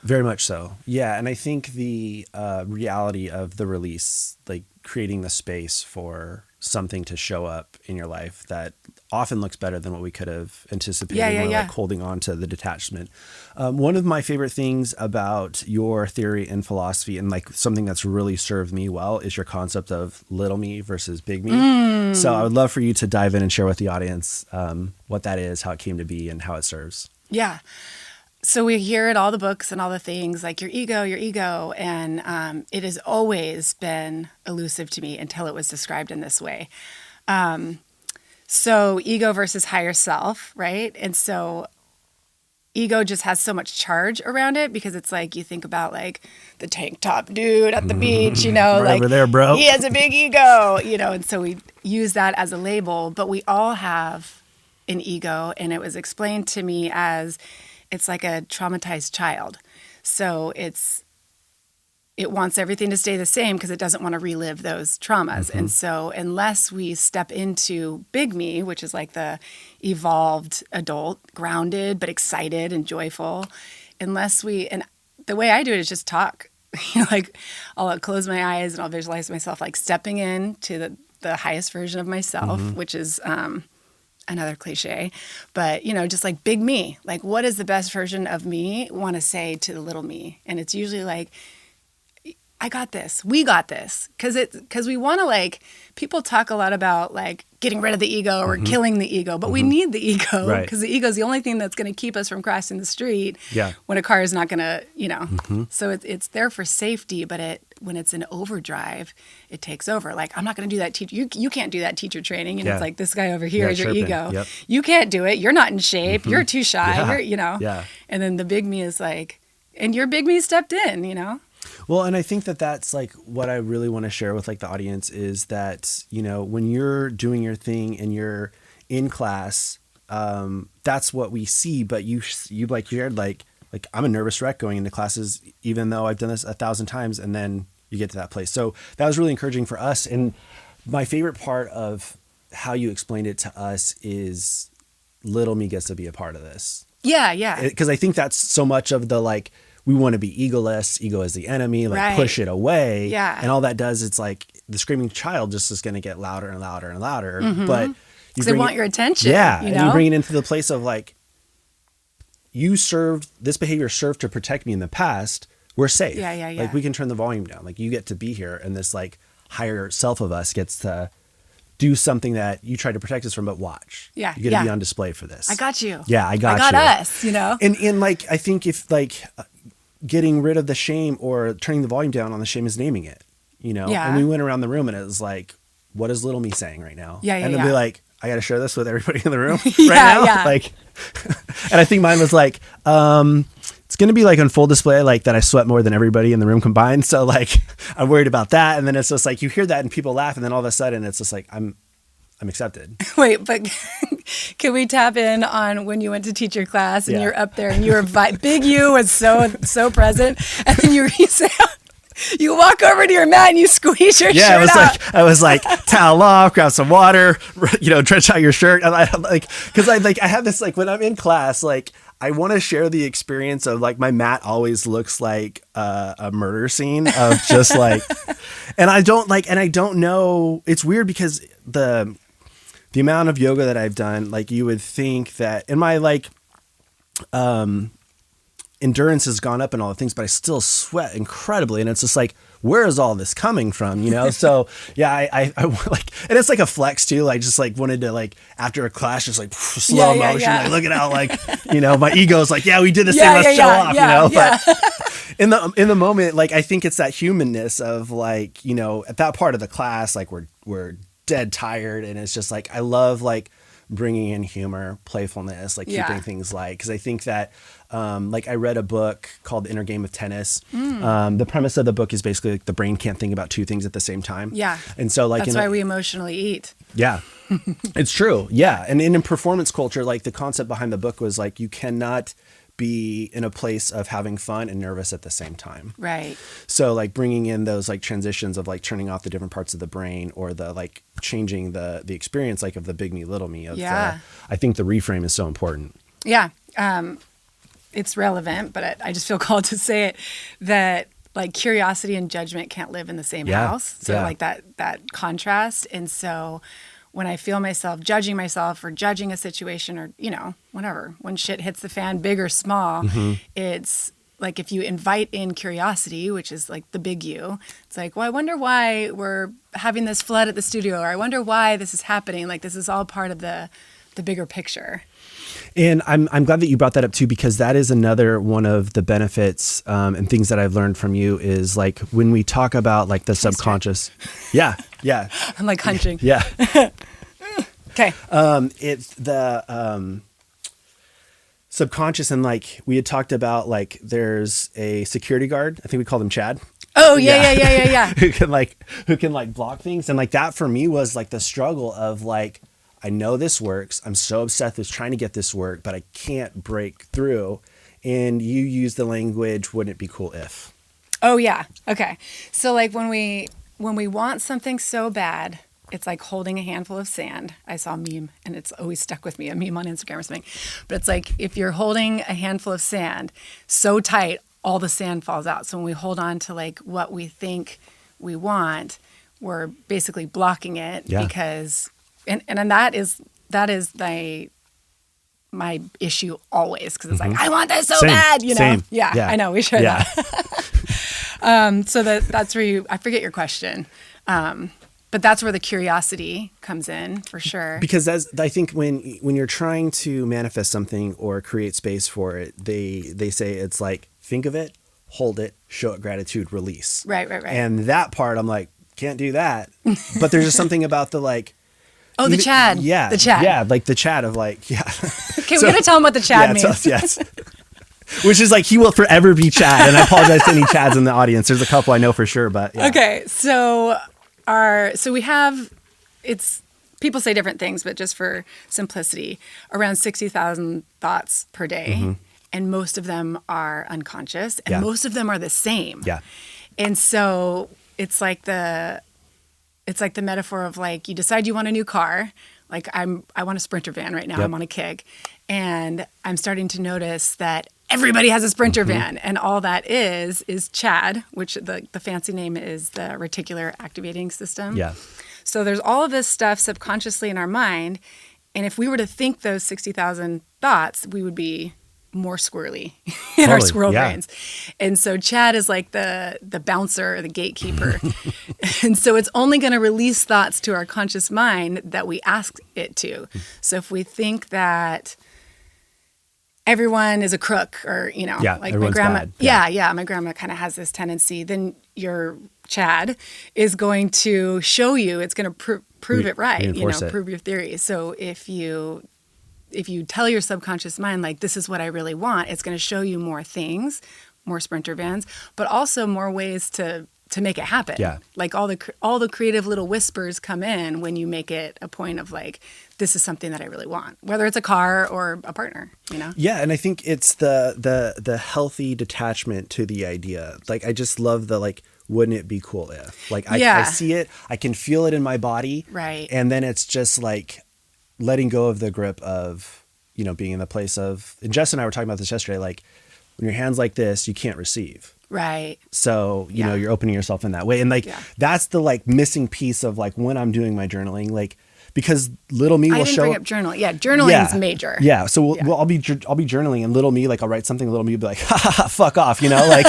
Very much so. Yeah. And I think the reality of the release, like creating the space for something to show up in your life that often looks better than what we could have anticipated. We're like holding on to the detachment. One of my favorite things about your theory and philosophy, and like something that's really served me well, is your concept of little me versus big me. So I would love for you to dive in and share with the audience what that is, how it came to be, and how it serves. Yeah. So we hear in all the books and all the things like your ego. And it has always been elusive to me until it was described in this way. So ego versus higher self, right? And so ego just has so much charge around it, because it's like, you think about like the tank top dude at the beach, right like over there, bro. He has a big ego, and so we use that as a label, but we all have an ego. And it was explained to me as, it's like a traumatized child. So it wants everything to stay the same because it doesn't want to relive those traumas. And so unless we step into big me, which is like the evolved adult, grounded but excited and joyful, and the way I do it is just talk. Like I'll close my eyes and I'll visualize myself like stepping into the highest version of myself, which is another cliche, but just like big me, like what is the best version of me want to say to the little me? And it's usually like, I got this. We got this. Because we want to, like, people talk a lot about like getting rid of the ego or killing the ego, but we need the ego, because the ego is the only thing that's going to keep us from crossing the street when a car is not going to, So it's there for safety, but when it's in overdrive, it takes over. Like, I'm not going to do that. You can't do that teacher training. And it's like, this guy over here is your ego. Yep. You can't do it. You're not in shape. You're too shy. And then the big me is like, and your big me stepped in, Well, and I think that's like what I really want to share with like the audience is that, when you're doing your thing and you're in class, that's what we see. But you like shared, like I'm a nervous wreck going into classes, even though I've done this 1,000 times, and then you get to that place. So that was really encouraging for us. And my favorite part of how you explained it to us is little me gets to be a part of this. Yeah. Because I think that's so much of the like, we want to be egoless. Ego is the enemy. Like push it away. Yeah. And all that does, it's like the screaming child just is going to get louder and louder and louder. But they want your attention. Yeah. And you bring it into the place of like, this behavior served to protect me in the past. We're safe. Yeah. Like we can turn the volume down. Like you get to be here, and this like higher self of us gets to do something that you try to protect us from, but watch. Yeah. You get to be on display for this. I got you. Yeah. I got us, And like, I think if like, getting rid of the shame or turning the volume down on the shame is naming it, And we went around the room and it was like, what is little me saying right now? And it'll be like, I got to share this with everybody in the room right now. Like, and I think mine was like, it's it's going to be like on full display, like that I sweat more than everybody in the room combined. So like, I'm worried about that. And then it's just like, you hear that and people laugh. And then all of a sudden it's just like, I'm accepted. Wait, but can we tap in on when you went to teach your class and you're up there and you were big you was so present, and then you say, you walk over to your mat and you squeeze your shirt out. I was like, towel off, grab some water, drench out your shirt. And I have this, like, when I'm in class, like, I want to share the experience of like my mat always looks like a murder scene of just like, and I don't know. It's weird because the amount of yoga that I've done, like you would think that, and my like, endurance has gone up and all the things, but I still sweat incredibly. And it's just like, where is all this coming from? So yeah, I like, and it's like a flex too. I just like wanted to like, after a class, just like slow motion, like look at how like, my ego's like, yeah, we did this thing, let's show off, but in the moment, like, I think it's that humanness of like, at that part of the class, like we're dead tired. And it's just like, I love like bringing in humor, playfulness, like keeping things light. Cause I think that, like I read a book called The Inner Game of Tennis. The premise of the book is basically like the brain can't think about two things at the same time. Yeah. And so like, that's why we emotionally eat. Yeah, it's true. Yeah. And in performance culture, like the concept behind the book was like, you cannot be in a place of having fun and nervous at the same time. Right. So like bringing in those like transitions of like turning off the different parts of the brain, or the like changing the experience, like of the big me, little me. I think the reframe is so important. Yeah. It's relevant, but I just feel called to say it, that like curiosity and judgment can't live in the same house. So like that contrast. And so when I feel myself judging myself or judging a situation or, whatever, when shit hits the fan, big or small, it's like, if you invite in curiosity, which is like the big you, it's like, well, I wonder why we're having this flood at the studio, or I wonder why this is happening. Like, this is all part of the bigger picture. And I'm glad that you brought that up too, because that is another one of the benefits and things that I've learned from you is like when we talk about like the subconscious. Yeah. I'm like hunching. Yeah. Okay. It's the subconscious, and like we had talked about, like there's a security guard. I think we call them Chad. Oh yeah. who can block things, and like that for me was like the struggle of like, I know this works. I'm so obsessed with trying to get this work, but I can't break through. And you use the language, wouldn't it be cool if? Oh yeah. Okay. So like when we want something so bad, it's like holding a handful of sand. I saw a meme and it's always stuck with me, a meme on Instagram or something. But it's like, if you're holding a handful of sand so tight, all the sand falls out. So when we hold on to like what we think we want, we're basically blocking it because... And that is my issue always, because it's like, I want this so bad, Same. Yeah, I know, we share that. So that's where I forget your question, but that's where the curiosity comes in for sure. Because I think when you're trying to manifest something or create space for it, they say it's like, think of it, hold it, show it gratitude, release. Right. And that part, I'm like, can't do that. But there's just something about the like. Oh, the Chad. Yeah. The Chad. Yeah, like the Chad of like, yeah. Okay, we got to tell him what the Chad means. Yes. Which is like, he will forever be Chad. And I apologize to any Chads in the audience. There's a couple I know for sure, but yeah. Okay, so we have, people say different things, but just for simplicity, around 60,000 thoughts per day. Mm-hmm. And most of them are unconscious, and most of them are the same. Yeah. And so it's like the metaphor of like, you decide you want a new car. Like I want a Sprinter van right now. I'm on a kick. And I'm starting to notice that everybody has a Sprinter van. And all that is Chad, which the fancy name is the reticular activating system. Yeah. So there's all of this stuff subconsciously in our mind. And if we were to think those 60,000 thoughts, we would be more squirrely in our squirrel brains. And so Chad is like the bouncer or the gatekeeper. And so it's only going to release thoughts to our conscious mind that we ask it to. So if we think that everyone is a crook, or, like my grandma, bad. My grandma kind of has this tendency, then your Chad is going to show you, it's going to prove it right, reinforce it. Prove your theory. So if if you tell your subconscious mind, like, this is what I really want, it's going to show you more things, more Sprinter vans, but also more ways to make it happen. Yeah. Like all the creative little whispers come in when you make it a point of like, this is something that I really want, whether it's a car or a partner, you know? Yeah. And I think it's the healthy detachment to the idea. Like, I just love the, like, wouldn't it be cool if, like, I see it, I can feel it in my body. Right. And then it's just like letting go of the grip of, you know, being in the place of, and Jess and I were talking about this yesterday, like, when your hand's like this, you can't receive. Right. So, you know, you're opening yourself in that way. And like, that's the like missing piece of like when I'm doing my journaling, like, because little me will I didn't show bring up journaling. Yeah. Journaling's major. Yeah. So I'll be journaling, and little me, like, I'll write something, little me will be like, ha ha ha, fuck off, you know, like,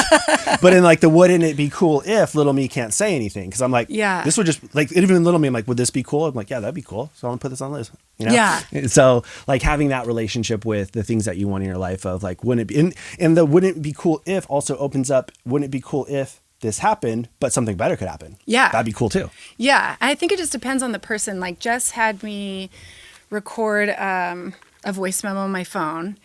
but in like the, wouldn't it be cool if, little me can't say anything. Cause I'm like, this would just like, even little me, I'm like, would this be cool? I'm like, yeah, that'd be cool. So I'm gonna put this on the list, you know? Yeah. So like having that relationship with the things that you want in your life of like, wouldn't it be, and the wouldn't it be cool if also opens up, wouldn't it be cool if this happened, but something better could happen. Yeah. That'd be cool too. Yeah. I think it just depends on the person. Like, Jess had me record a voice memo on my phone,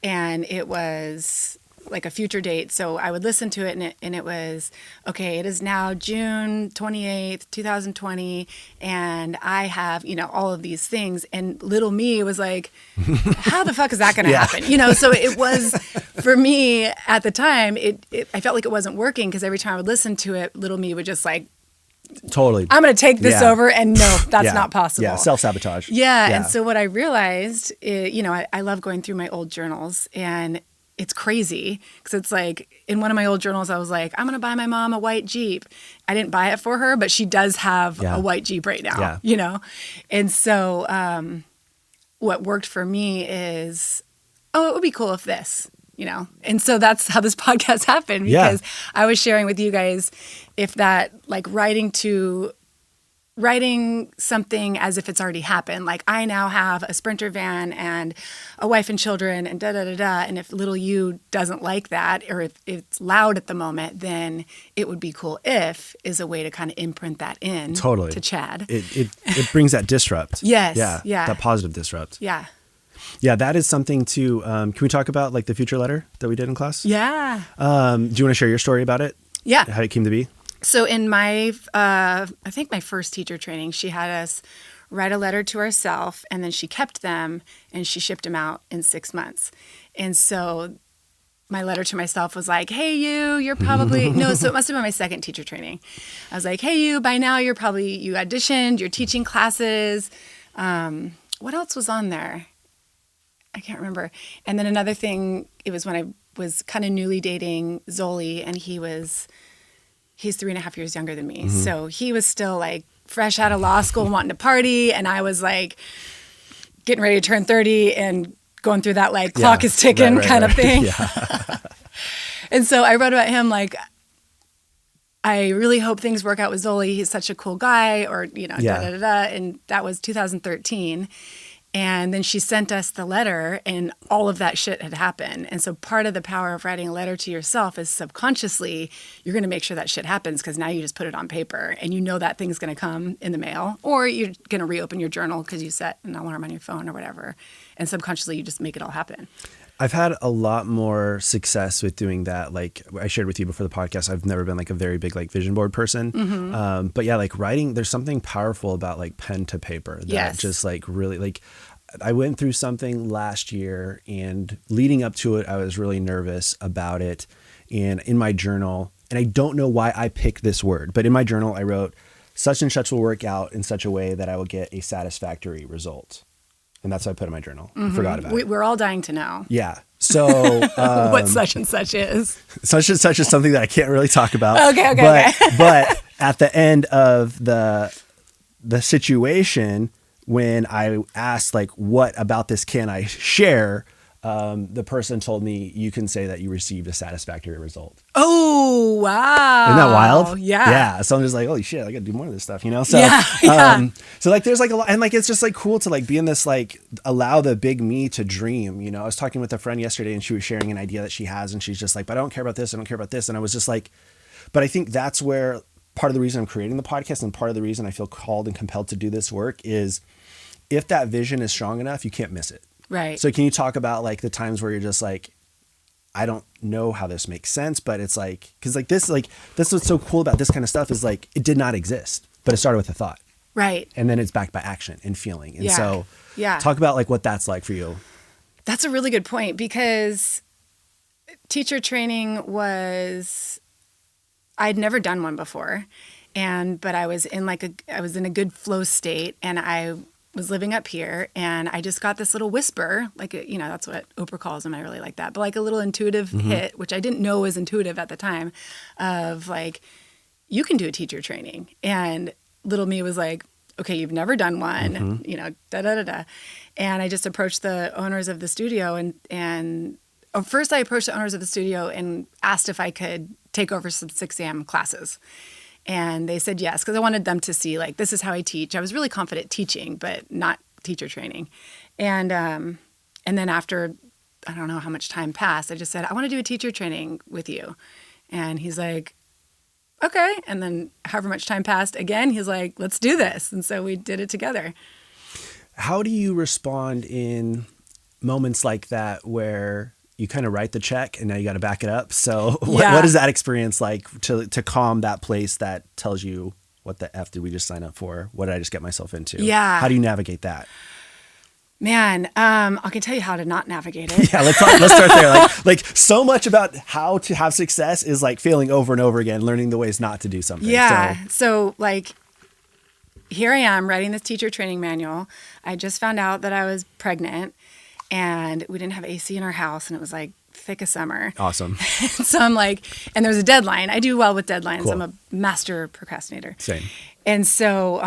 and it was like a future date. So I would listen to it, and it was, okay, it is now June 28th, 2020. And I have, you know, all of these things. And little me was like, how the fuck is that going to happen? You know, so it was, for me at the time, I felt like it wasn't working, because every time I would listen to it, little me would just like, totally, I'm going to take this over, and no, that's not possible. Yeah, self-sabotage. Yeah. And so what I realized, you know, I love going through my old journals, and it's crazy because it's like, in one of my old journals, I was like, I'm going to buy my mom a white Jeep. I didn't buy it for her, but she does have a white Jeep right now, you know? And so what worked for me is, oh, it would be cool if this, you know? And so that's how this podcast happened, because I was sharing with you guys, if that, like, writing something as if it's already happened. Like, I now have a Sprinter van and a wife and children and da-da-da-da. And if little you doesn't like that, or if it's loud at the moment, then it would be cool if is a way to kind of imprint that in to Chad. It brings that disrupt. Yes. Yeah. That positive disrupt. Yeah. Yeah, that is something to, can we talk about like the future letter that we did in class? Yeah. Do you want to share your story about it? Yeah. How it came to be? So in my, I think my first teacher training, she had us write a letter to ourselves, and then she kept them and she shipped them out in 6 months. And so my letter to myself was like, hey, you're probably, no, so it must have been my second teacher training. I was like, hey, you, by now you auditioned, you're teaching classes. What else was on there? I can't remember. And then another thing, it was when I was kind of newly dating Zoli, and he's 3.5 years younger than me. So he was still like fresh out of law school wanting to party. And I was like getting ready to turn 30 and going through that like clock is ticking kind of thing. Yeah. And so I wrote about him like, I really hope things work out with Zoli. He's such a cool guy, or, you know, da-da-da-da. And that was 2013. And then she sent us the letter, and all of that shit had happened. And so part of the power of writing a letter to yourself is subconsciously, you're going to make sure that shit happens, because now you just put it on paper and you know that thing's going to come in the mail, or you're going to reopen your journal because you set an alarm on your phone or whatever. And subconsciously, you just make it all happen. I've had a lot more success with doing that. Like I shared with you before the podcast, I've never been like a very big like vision board person. But yeah, like writing, there's something powerful about like pen to paper that just like really, like, I went through something last year, and leading up to it, I was really nervous about it. And in my journal, and I don't know why I picked this word, but in my journal, I wrote, such and such will work out in such a way that I will get a satisfactory result. And that's what I put in my journal. I forgot about it. We're all dying to know. Yeah. So what such and such is. Such and such is something that I can't really talk about. Okay. But at the end of the situation, when I asked like, what about this can I share? The person told me, you can say that you received a satisfactory result. Oh, wow. Isn't that wild? Yeah. Yeah. So I'm just like, holy shit, I got to do more of this stuff, you know? So, so like, there's like a lot, and like, it's just like cool to like be in this, like allow the big me to dream, you know? I was talking with a friend yesterday, and she was sharing an idea that she has, and she's just like, but I don't care about this. I don't care about this. And I was just like, but I think that's where part of the reason I'm creating the podcast, and part of the reason I feel called and compelled to do this work is, if that vision is strong enough, you can't miss it. Right. So can you talk about like the times where you're just like, I don't know how this makes sense, but it's like, cause like this what's so cool about this kind of stuff is like, it did not exist, but it started with a thought. Right. And then it's backed by action and feeling. And so yeah. talk about like what that's like for you. That's a really good point, because teacher training I'd never done one before. But I was in a good flow state, and I was living up here, and I just got this little whisper, that's what Oprah calls them. I really like that, but like a little intuitive hit, which I didn't know was intuitive at the time, of like, you can do a teacher training. And little me was like, okay, you've never done one, da da da da. And I just approached the owners of the studio, and first I approached the owners of the studio and asked if I could take over some 6 a.m. classes. And they said yes, because I wanted them to see, like, this is how I teach. I was really confident teaching, but not teacher training. And then after, I don't know how much time passed, I just said, I want to do a teacher training with you. And he's like, okay. And then however much time passed, again, he's like, let's do this. And so we did it together. How do you respond in moments like that where you kind of write the check and now you got to back it up? So what is that experience like to calm that place that tells you, what the F did we just sign up for? What did I just get myself into? Yeah. How do you navigate that? Man, I can tell you how to not navigate it. Yeah, let's start there. Like so much about how to have success is like failing over and over again, learning the ways not to do something. Yeah. So like, here I am writing this teacher training manual. I just found out that I was pregnant, and we didn't have AC in our house, and it was like thick of summer. Awesome. So I'm like, and there's a deadline. I do well with deadlines. Cool. I'm a master procrastinator. Same. And so,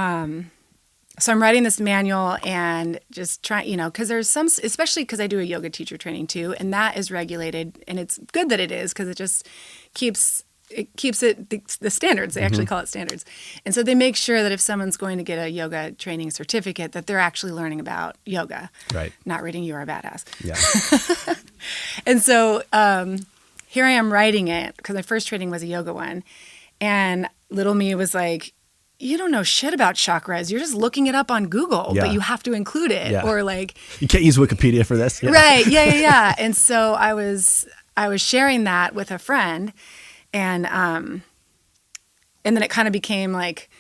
so I'm writing this manual and just trying, because there's some, especially because I do a yoga teacher training too, and that is regulated, and it's good that it is, because it just keeps the standards. They actually call it standards. And so they make sure that if someone's going to get a yoga training certificate, that they're actually learning about yoga. Right. Not reading You Are a Badass. Yeah. And so here I am writing it, because my first training was a yoga one. And little me was like, you don't know shit about chakras. You're just looking it up on Google, but you have to include it. Yeah. Or like, you can't use Wikipedia for this. Yeah. Right. Yeah. And so I was sharing that with a friend. And then it kind of became like,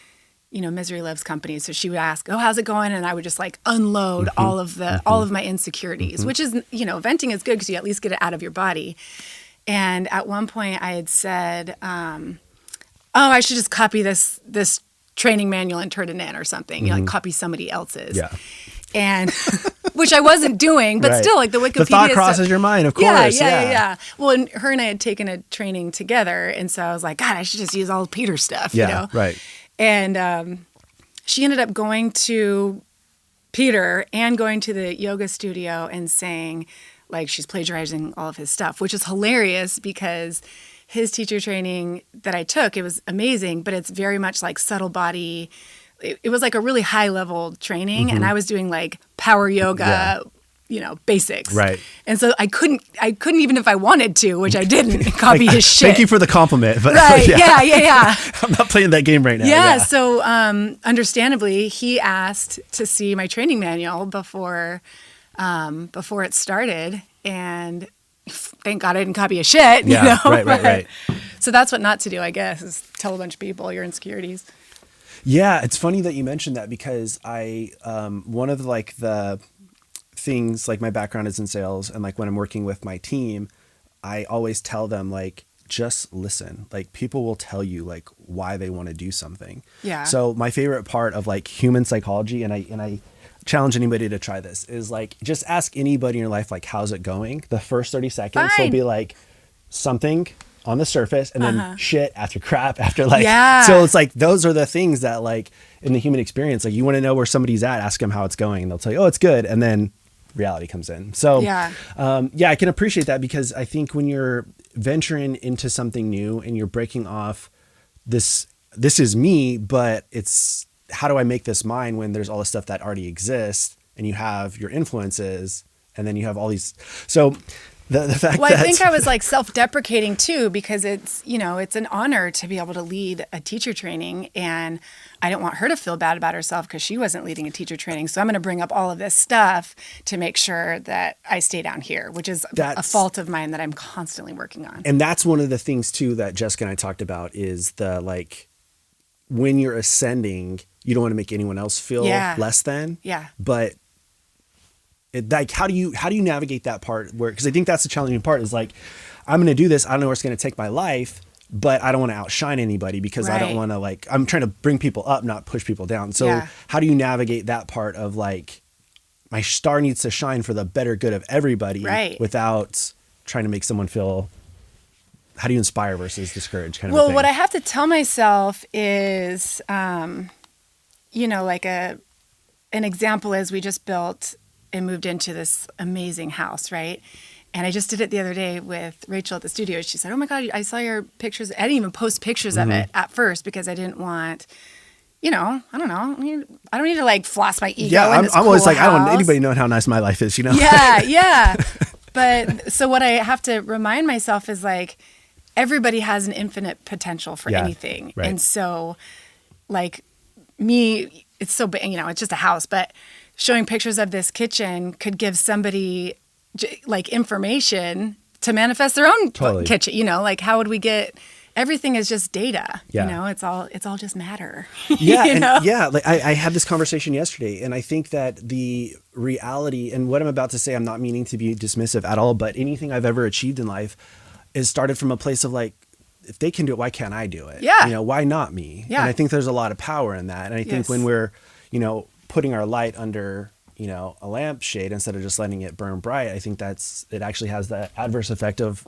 misery loves company. So she would ask, oh, how's it going? And I would just like unload all of my insecurities, which is, venting is good because you at least get it out of your body. And at one point I had said, oh, I should just copy this training manual and turn it in or something, like copy somebody else's. Yeah. And which I wasn't doing, but still, like the Wikipedia. The thought crosses your mind, of course. Yeah. Well, and her and I had taken a training together, and so I was like, God, I should just use all Peter's stuff. Yeah, right. And she ended up going to Peter and going to the yoga studio and saying, like, she's plagiarizing all of his stuff, which is hilarious because his teacher training that I took, it was amazing, but it's very much like subtle body. It was like a really high level training, and I was doing like power yoga, basics. Right. And so I couldn't even if I wanted to, which I didn't, copy his shit. Thank you for the compliment. But right. Yeah. I'm not playing that game right now. Yeah. So understandably, he asked to see my training manual before it started, and thank God I didn't copy a shit. Yeah. Right. So that's what not to do, I guess, is tell a bunch of people your insecurities. Yeah, it's funny that you mentioned that, because I one of the things, like my background is in sales, and like when I'm working with my team, I always tell them, like, just listen. Like, people will tell you like why they want to do something. Yeah. So my favorite part of like human psychology, and I challenge anybody to try this, is like, just ask anybody in your life, like, how's it going? The first 30 seconds will be like something on the surface, and then shit after crap after, like, so it's like, those are the things that, like, in the human experience, like, you want to know where somebody's at, ask them how it's going, and they'll tell you, oh, it's good. And then reality comes in. So I can appreciate that, because I think when you're venturing into something new and you're breaking off this is me, but it's, how do I make this mine, when there's all this stuff that already exists, and you have your influences, and then you have all these. So The fact Well, that I think I was like self-deprecating too, because it's, it's an honor to be able to lead a teacher training, and I didn't want her to feel bad about herself because she wasn't leading a teacher training. So I'm going to bring up all of this stuff to make sure that I stay down here, which is a fault of mine that I'm constantly working on. And that's one of the things too that Jessica and I talked about is the like when you're ascending, you don't want to make anyone else feel less than. Yeah. But like how do you navigate that part where, because I think that's the challenging part is like, I'm going to do this, I don't know where it's going to take my life, but I don't want to outshine anybody because I don't want to like, I'm trying to bring people up, not push people down. So how do you navigate that part of like, my star needs to shine for the better good of everybody without trying to make someone feel, how do you inspire versus discourage kind of thing? Well, what I have to tell myself is, like an example is we just built and moved into this amazing house, right? And I just did it the other day with Rachel at the studio. She said, "Oh my God, I saw your pictures." I didn't even post pictures of it at first because I didn't want, I don't know. I don't need to like floss my ego. Yeah, in this I'm always cool like, I don't want house. anybody knowing how nice my life is, Yeah. But so what I have to remind myself is like, everybody has an infinite potential for anything. Right. And so like me, it's so big, it's just a house, but showing pictures of this kitchen could give somebody like information to manifest their own kitchen. Like how would we get? Everything is just data. Yeah. It's all just matter. Yeah. Like I had this conversation yesterday, and I think that the reality and what I'm about to say, I'm not meaning to be dismissive at all, but anything I've ever achieved in life is started from a place of like, if they can do it, why can't I do it? Yeah. Why not me? Yeah. And I think there's a lot of power in that. And I think when we're, putting our light under, a lampshade instead of just letting it burn bright, I think it actually has the adverse effect of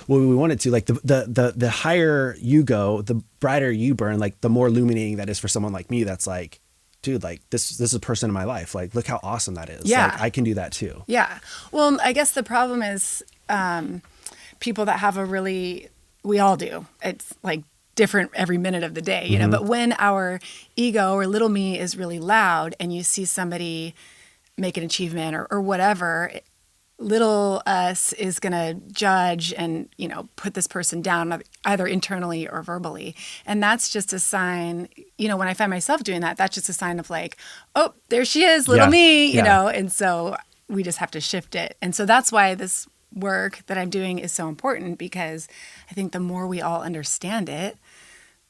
what we want it to. Like the higher you go, the brighter you burn, like the more illuminating that is for someone like me. That's like, dude, like this is a person in my life. Like, look how awesome that is. Yeah. Like, I can do that too. Yeah. Well, I guess the problem is people that have we all do. It's like different every minute of the day, but when our ego or little me is really loud and you see somebody make an achievement or whatever, little us is going to judge and, put this person down either internally or verbally. And that's just a sign, when I find myself doing that, that's just a sign of like, oh, there she is, little me, and so we just have to shift it. And so that's why this work that I'm doing is so important, because I think the more we all understand it,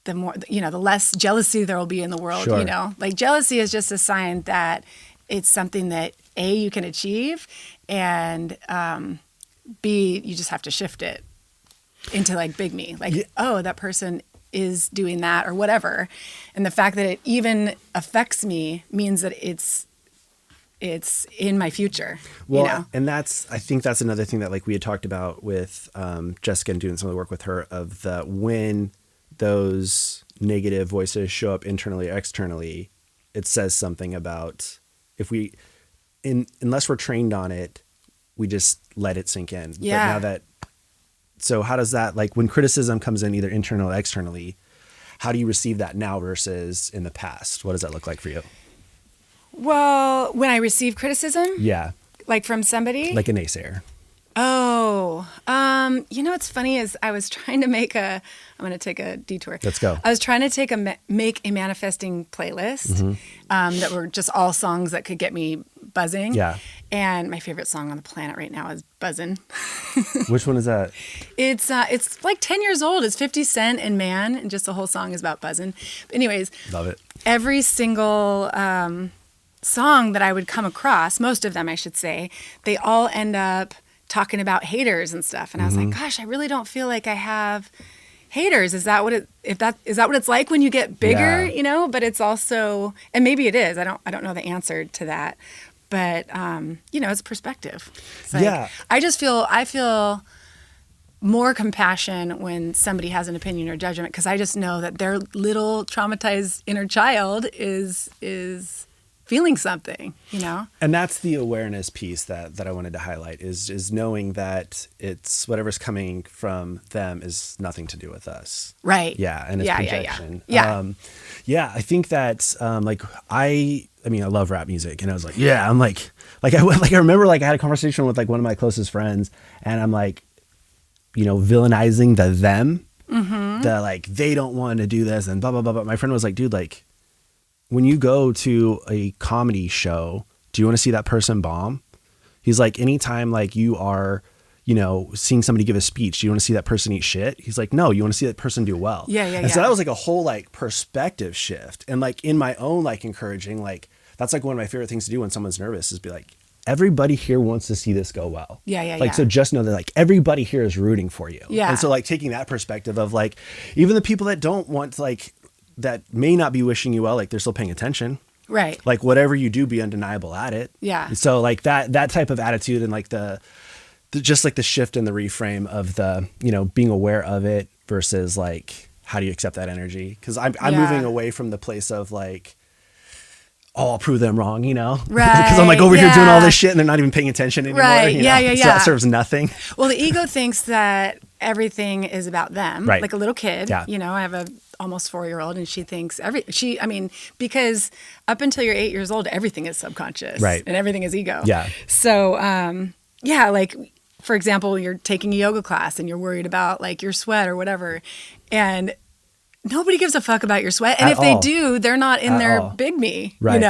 the more, the less jealousy there will be in the world, like jealousy is just a sign that it's something that A, you can achieve, and B, you just have to shift it into like big me, like, oh, that person is doing that or whatever. And the fact that it even affects me means that it's in my future. Well, and I think that's another thing that like we had talked about with Jessica and doing some of the work with her of when those negative voices show up internally or externally, it says something about unless we're trained on it, we just let it sink in. Yeah. But so how does that, like when criticism comes in either internally or externally, how do you receive that now versus in the past? What does that look like for you? Well, when I receive criticism? Yeah. Like from somebody? Like a naysayer. Oh, what's funny is I was trying to I'm going to take a detour. Let's go. I was trying to make a manifesting playlist that were just all songs that could get me buzzing. Yeah. And my favorite song on the planet right now is Buzzin'. Which one is that? It's like 10 years old. It's 50 Cent and Man, and just the whole song is about buzzing. But anyways. Love it. Every single song that I would come across, most of them I should say, they all end up talking about haters and stuff. And I was like, gosh, I really don't feel like I have haters. Is that what it's like when you get bigger, but it's also, and maybe it is, I don't know the answer to that, but it's perspective. It's like, I feel more compassion when somebody has an opinion or judgment, because I just know that their little traumatized inner child is feeling something, you know? And that's the awareness piece that I wanted to highlight is knowing that it's whatever's coming from them is nothing to do with us. Right. Yeah. And it's projection. Yeah. I think that, I love rap music, and I was like, yeah, I'm like I remember like I had a conversation with like one of my closest friends, and I'm like, villainizing the them, the like, they don't want to do this and blah, blah, blah. But my friend was like, dude, like, when you go to a comedy show, do you want to see that person bomb? He's like, anytime like you are, seeing somebody give a speech, do you want to see that person eat shit? He's like, no, you want to see that person do well. Yeah. So that was like a whole like perspective shift. And like in my own like encouraging, like that's like one of my favorite things to do when someone's nervous is be like, everybody here wants to see this go well. Yeah. So just know that like everybody here is rooting for you. Yeah. And so like taking that perspective of like, even the people that don't want to, like, that may not be wishing you well, like they're still paying attention. Right. Like whatever you do, be undeniable at it. Yeah. So like that type of attitude and like the just like the shift and the reframe of the, being aware of it versus like, how do you accept that energy? Cause I'm moving away from the place of like, oh, I'll prove them wrong, Right. Because I'm like over here doing all this shit and they're not even paying attention anymore. Right. Yeah. So that serves nothing. Well, the ego thinks that everything is about them. Right. Like a little kid. Yeah. I have a almost 4-year-old, and she thinks because up until you're 8 years old, everything is subconscious. Right. And everything is ego. Yeah. So, like, for example, you're taking a yoga class and you're worried about like your sweat or whatever. And nobody gives a fuck about your sweat. And if they do, they're not in their big me, Right.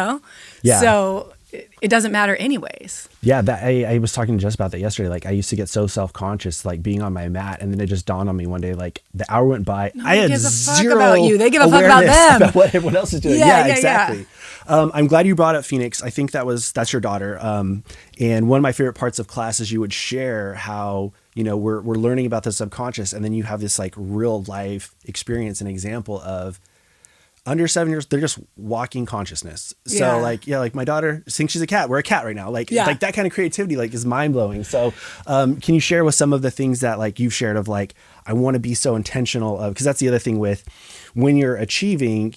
Yeah. So it doesn't matter anyways. Yeah. That I was talking to Jess about that yesterday. Like I used to get so self-conscious, like being on my mat. And then it just dawned on me one day, like the hour went by. Nobody I had gives a fuck zero about you. They give a fuck about them. About what everyone else is doing. Yeah, exactly. I'm glad you brought up Phoenix. I think that's your daughter. And one of my favorite parts of class is you would share how, we're learning about the subconscious, and then you have this like real life experience and example of under 7 years, they're just walking consciousness. So like my daughter thinks she's a cat. We're a cat right now. Like that kind of creativity, like is mind blowing. So, can you share with some of the things that like you've shared of like, I want to be so intentional of, cause that's the other thing with when you're achieving,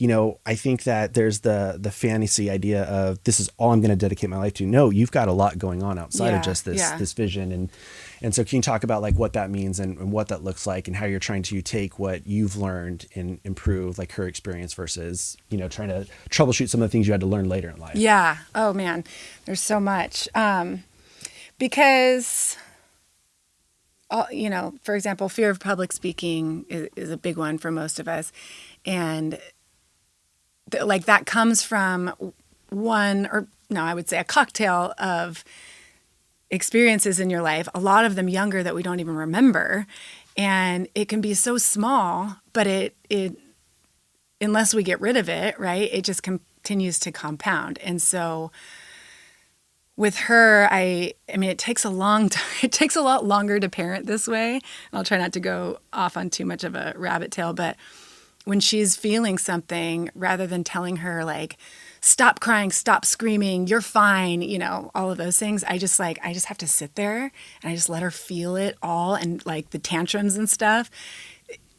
I think that there's the fantasy idea of this is all I'm going to dedicate my life to. No, you've got a lot going on outside of just this vision. And so can you talk about like what that means and what that looks like and how you're trying to take what you've learned and improve like her experience versus, trying to troubleshoot some of the things you had to learn later in life? Yeah. Oh man, there's so much. Because, for example, fear of public speaking is a big one for most of us. And that comes from I would say a cocktail of experiences in your life, a lot of them younger that we don't even remember. And it can be so small, but it unless we get rid of it, right, it just continues to compound. And so with her, it takes a long time. It takes a lot longer to parent this way. I'll try not to go off on too much of a rabbit tail, but when she's feeling something, rather than telling her like, stop crying, stop screaming, you're fine, all of those things, I just have to sit there and I just let her feel it all, and like the tantrums and stuff.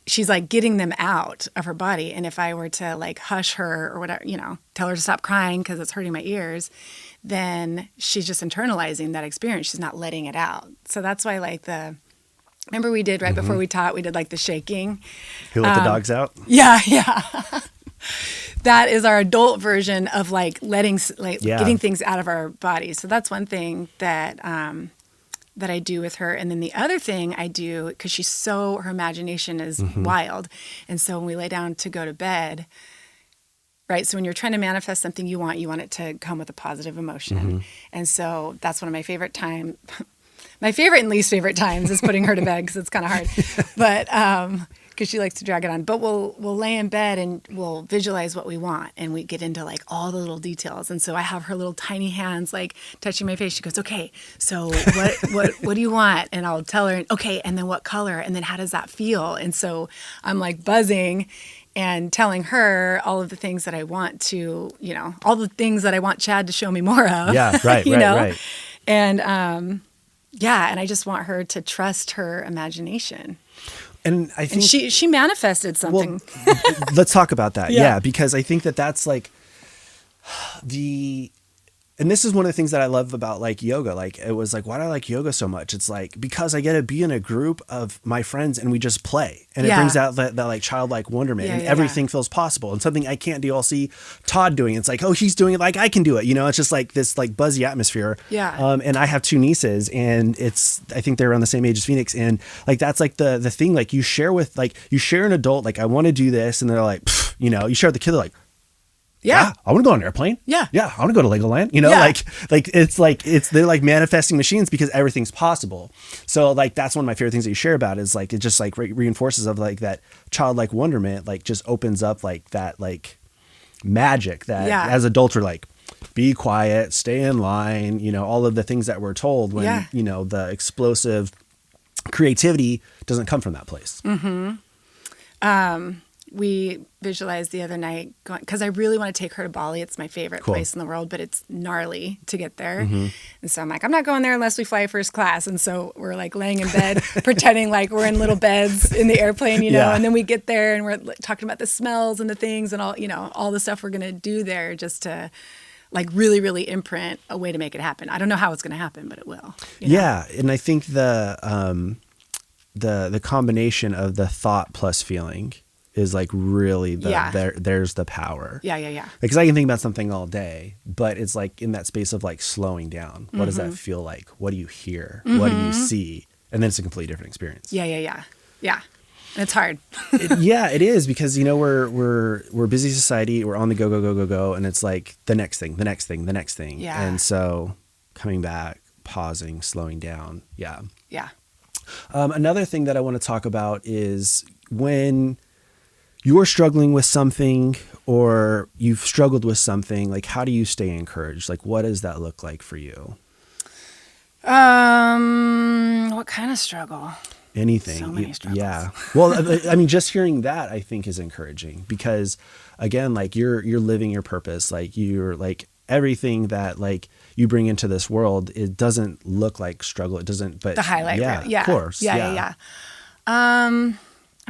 She's like getting them out of her body. And if I were to like hush her or whatever, tell her to stop crying because it's hurting my ears, then she's just internalizing that experience. She's not letting it out. So that's why remember we did before we taught, we did like the shaking. Who let the dogs out? Yeah. That is our adult version of like getting things out of our bodies. So that's one thing that I do with her. And then the other thing I do, because her imagination is wild. And so when we lay down to go to bed, right? So when you're trying to manifest something you want it to come with a positive emotion. And so that's one of my favorite times. My favorite and least favorite times is putting her to bed because it's kind of hard. But because she likes to drag it on. But we'll lay in bed and we'll visualize what we want, and we get into like all the little details. And so I have her little tiny hands like touching my face. She goes, "Okay, so what do you want?" And I'll tell her, "Okay, and then what color? And then how does that feel?" And so I'm like buzzing and telling her all of the things that I want to, all the things that I want Chad to show me more of. Yeah, right, right. And and I just want her to trust her imagination. And I think she manifested something. Well, let's talk about that. Yeah, because I think that's like, And this is one of the things that I love about like yoga. Like it was like, why do I like yoga so much? It's like, because I get to be in a group of my friends and we just play, and it brings out that like childlike wonderment, and everything feels possible, and something I can't do, I'll see Todd doing. It's like, oh, he's doing it, like I can do it. You know, it's just like this like buzzy atmosphere. Yeah. And I have 2 nieces, and I think they're around the same age as Phoenix. And like, that's like the thing, like you share an adult, like I want to do this. And they're like, you know, you share with the kid, they're like, yeah, I want to go on an airplane. Yeah. I want to go to Legoland. You know, they're like manifesting machines because everything's possible. So like, that's one of my favorite things that you share about is like, it just like reinforces of like that childlike wonderment, like just opens up like that, like magic that as adults we're like, be quiet, stay in line, you know, all of the things that we're told when, you know, the explosive creativity doesn't come from that place. We visualized the other night going, because I really want to take her to Bali. It's my favorite place in the world, but it's gnarly to get there. And so I'm like, I'm not going there unless we fly first class. And so we're like laying in bed, pretending like we're in little beds in the airplane, you know, and then we get there and we're talking about the smells and the things and all, you know, all the stuff we're going to do there just to like really, really imprint a way to make it happen. I don't know how it's going to happen, but it will. You know? Yeah. And I think the combination of the thought plus feeling is like really there's the power. Yeah. Because I can think about something all day, but it's like in that space of like slowing down. What does that feel like? What do you hear? What do you see? And then it's a completely different experience. Yeah. And it's hard. It is, because, you know, we're a busy society. We're on the go. And it's like the next thing. Yeah. And so coming back, pausing, slowing down. Yeah. Another thing that I want to talk about is when you're struggling with something or you've struggled with something, like how do you stay encouraged? Like what does that look like for you? What kind of struggle? Anything. So many struggles. Yeah. Well, I mean, just hearing that I think is encouraging, because again, like you're living your purpose. Like you're like everything that like you bring into this world, it doesn't look like struggle. It doesn't, but the highlight reel. Yeah. Of course. Yeah. I'm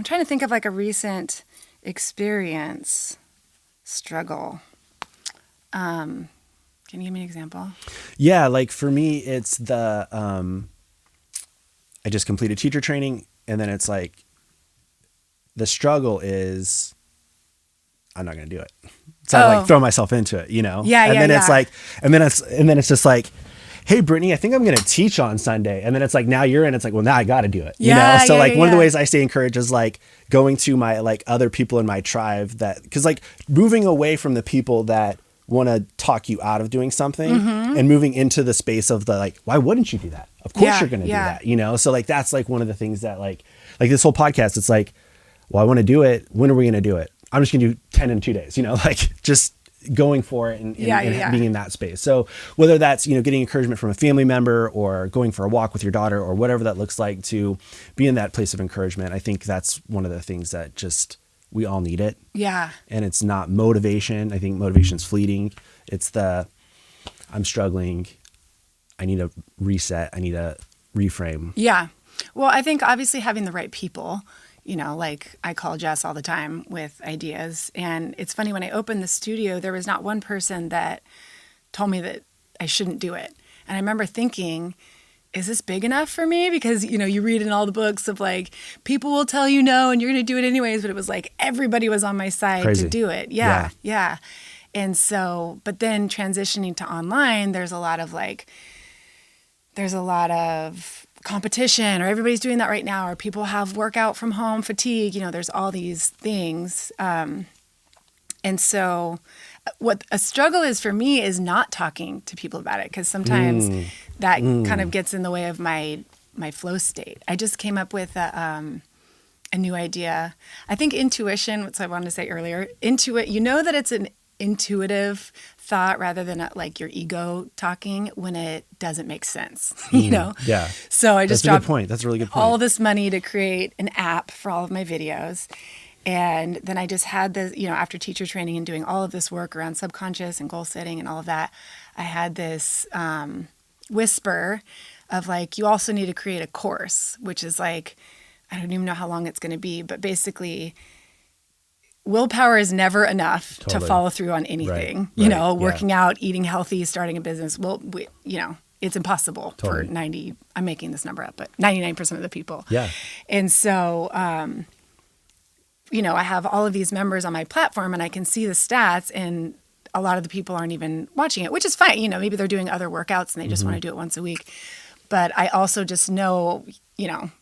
trying to think of like a recent experience struggle. Can you give me an example? Yeah, like for me it's the I just completed teacher training, and then it's like the struggle is I'm not going to do it. So I like throw myself into it, you know? And then it's like, and then it's just like, hey, Britnii, I think I'm going to teach on Sunday. And then it's like, now you're in, it's like, well, now I got to do it. You know? So like one of the ways I stay encouraged is like going to my, like other people in my tribe that, cause like moving away from the people that want to talk you out of doing something and moving into the space of the, like, why wouldn't you do that? Of course you're going to do that, you know? So like, that's like one of the things that like this whole podcast, it's like, well, I want to do it. When are we going to do it? I'm just going to do 10 in 2 days, you know, like just going for it and being in that space. So whether that's, you know, getting encouragement from a family member or going for a walk with your daughter or whatever that looks like, to be in that place of encouragement, I think that's one of the things that just, we all need it. Yeah. And it's not motivation. I think motivation's fleeting. It's the, I'm struggling. I need a reset. I need a reframe. Yeah. Well, I think obviously having the right people, you know, like I call Jess all the time with ideas. And it's funny, when I opened the studio, there was not one person that told me that I shouldn't do it. And I remember thinking, is this big enough for me? Because, you know, you read in all the books of like, people will tell you no and you're going to do it anyways. But it was like, everybody was on my side to do it. Yeah. And so, but then transitioning to online, there's a lot of competition, or everybody's doing that right now, or people have workout from home fatigue, you know, there's all these things. And so what a struggle is for me is not talking to people about it, because sometimes that kind of gets in the way of my flow state. I just came up with a new idea. I think intuition, what I wanted to say earlier, you know that it's an intuitive thought rather than like your ego talking when it doesn't make sense, you know? Yeah. So I just dropped That's a really good point. all this money to create an app for all of my videos. And then I just had this, you know, after teacher training and doing all of this work around subconscious and goal setting and all of that, I had this whisper of like, you also need to create a course, which is like, I don't even know how long it's going to be, but basically willpower is never enough to Totally. follow through on anything. Right, You know, right, yeah. working out, eating healthy, starting a business. Well, it's impossible Totally. for I'm making this number up, but 99% of the people. Yeah. And so, I have all of these members on my platform and I can see the stats, and a lot of the people aren't even watching it, which is fine. You know, maybe they're doing other workouts and they just want to do it once a week. But I also just know,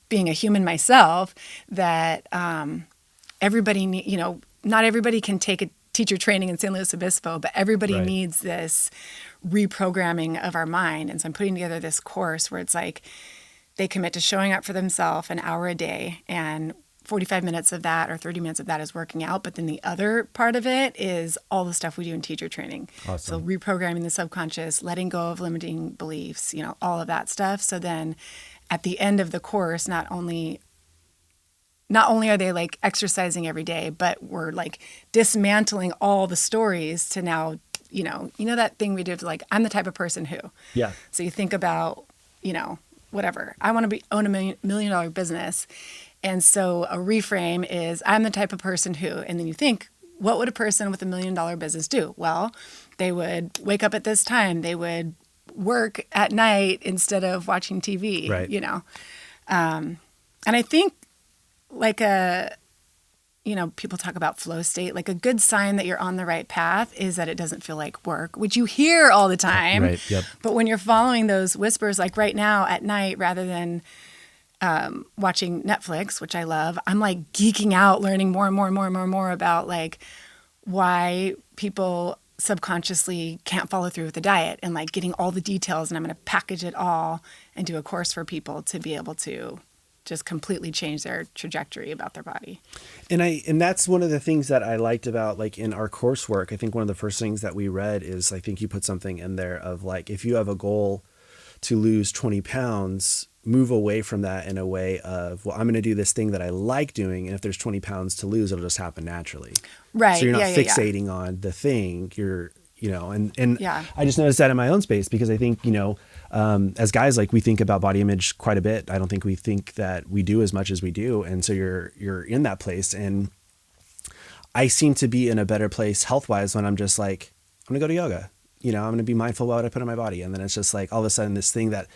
being a human myself, that everybody, not everybody can take a teacher training in San Luis Obispo, but everybody Right. needs this reprogramming of our mind. And so I'm putting together this course where it's like they commit to showing up for themselves an hour a day, and 45 minutes of that or 30 minutes of that is working out. But then the other part of it is all the stuff we do in teacher training. Awesome. So reprogramming the subconscious, letting go of limiting beliefs, all of that stuff. So then at the end of the course, not only are they like exercising every day, but we're like dismantling all the stories to now, that thing we did, like, I'm the type of person who. Yeah. So you think about, whatever. I want to own a million-dollar business. And so a reframe is, I'm the type of person who, and then you think, what would a person with $1 million business do? Well, they would wake up at this time. They would work at night instead of watching TV, Right. And I think people talk about flow state, like a good sign that you're on the right path is that it doesn't feel like work, which you hear all the time. Right. Yep. But when you're following those whispers, like right now at night, rather than watching Netflix, which I love, I'm like geeking out, learning more and more and more and more and more about like why people subconsciously can't follow through with the diet, and like getting all the details. And I'm going to package it all and do a course for people to be able to just completely change their trajectory about their body. And that's one of the things that I liked about, like, in our coursework. I think one of the first things that we read is, I think you put something in there of like, if you have a goal to lose 20 pounds, move away from that in a way of, well, I'm going to do this thing that I like doing. And if there's 20 pounds to lose, it'll just happen naturally. Right. So you're not Yeah. fixating on the thing. You're, and Yeah. I just noticed that in my own space, because I think, as guys, like, we think about body image quite a bit. I don't think we think that we do as much as we do. And so you're in that place. And I seem to be in a better place health-wise when I'm just like, I'm gonna go to yoga. I'm going to be mindful about what I put in my body. And then it's just like, all of a sudden, this thing that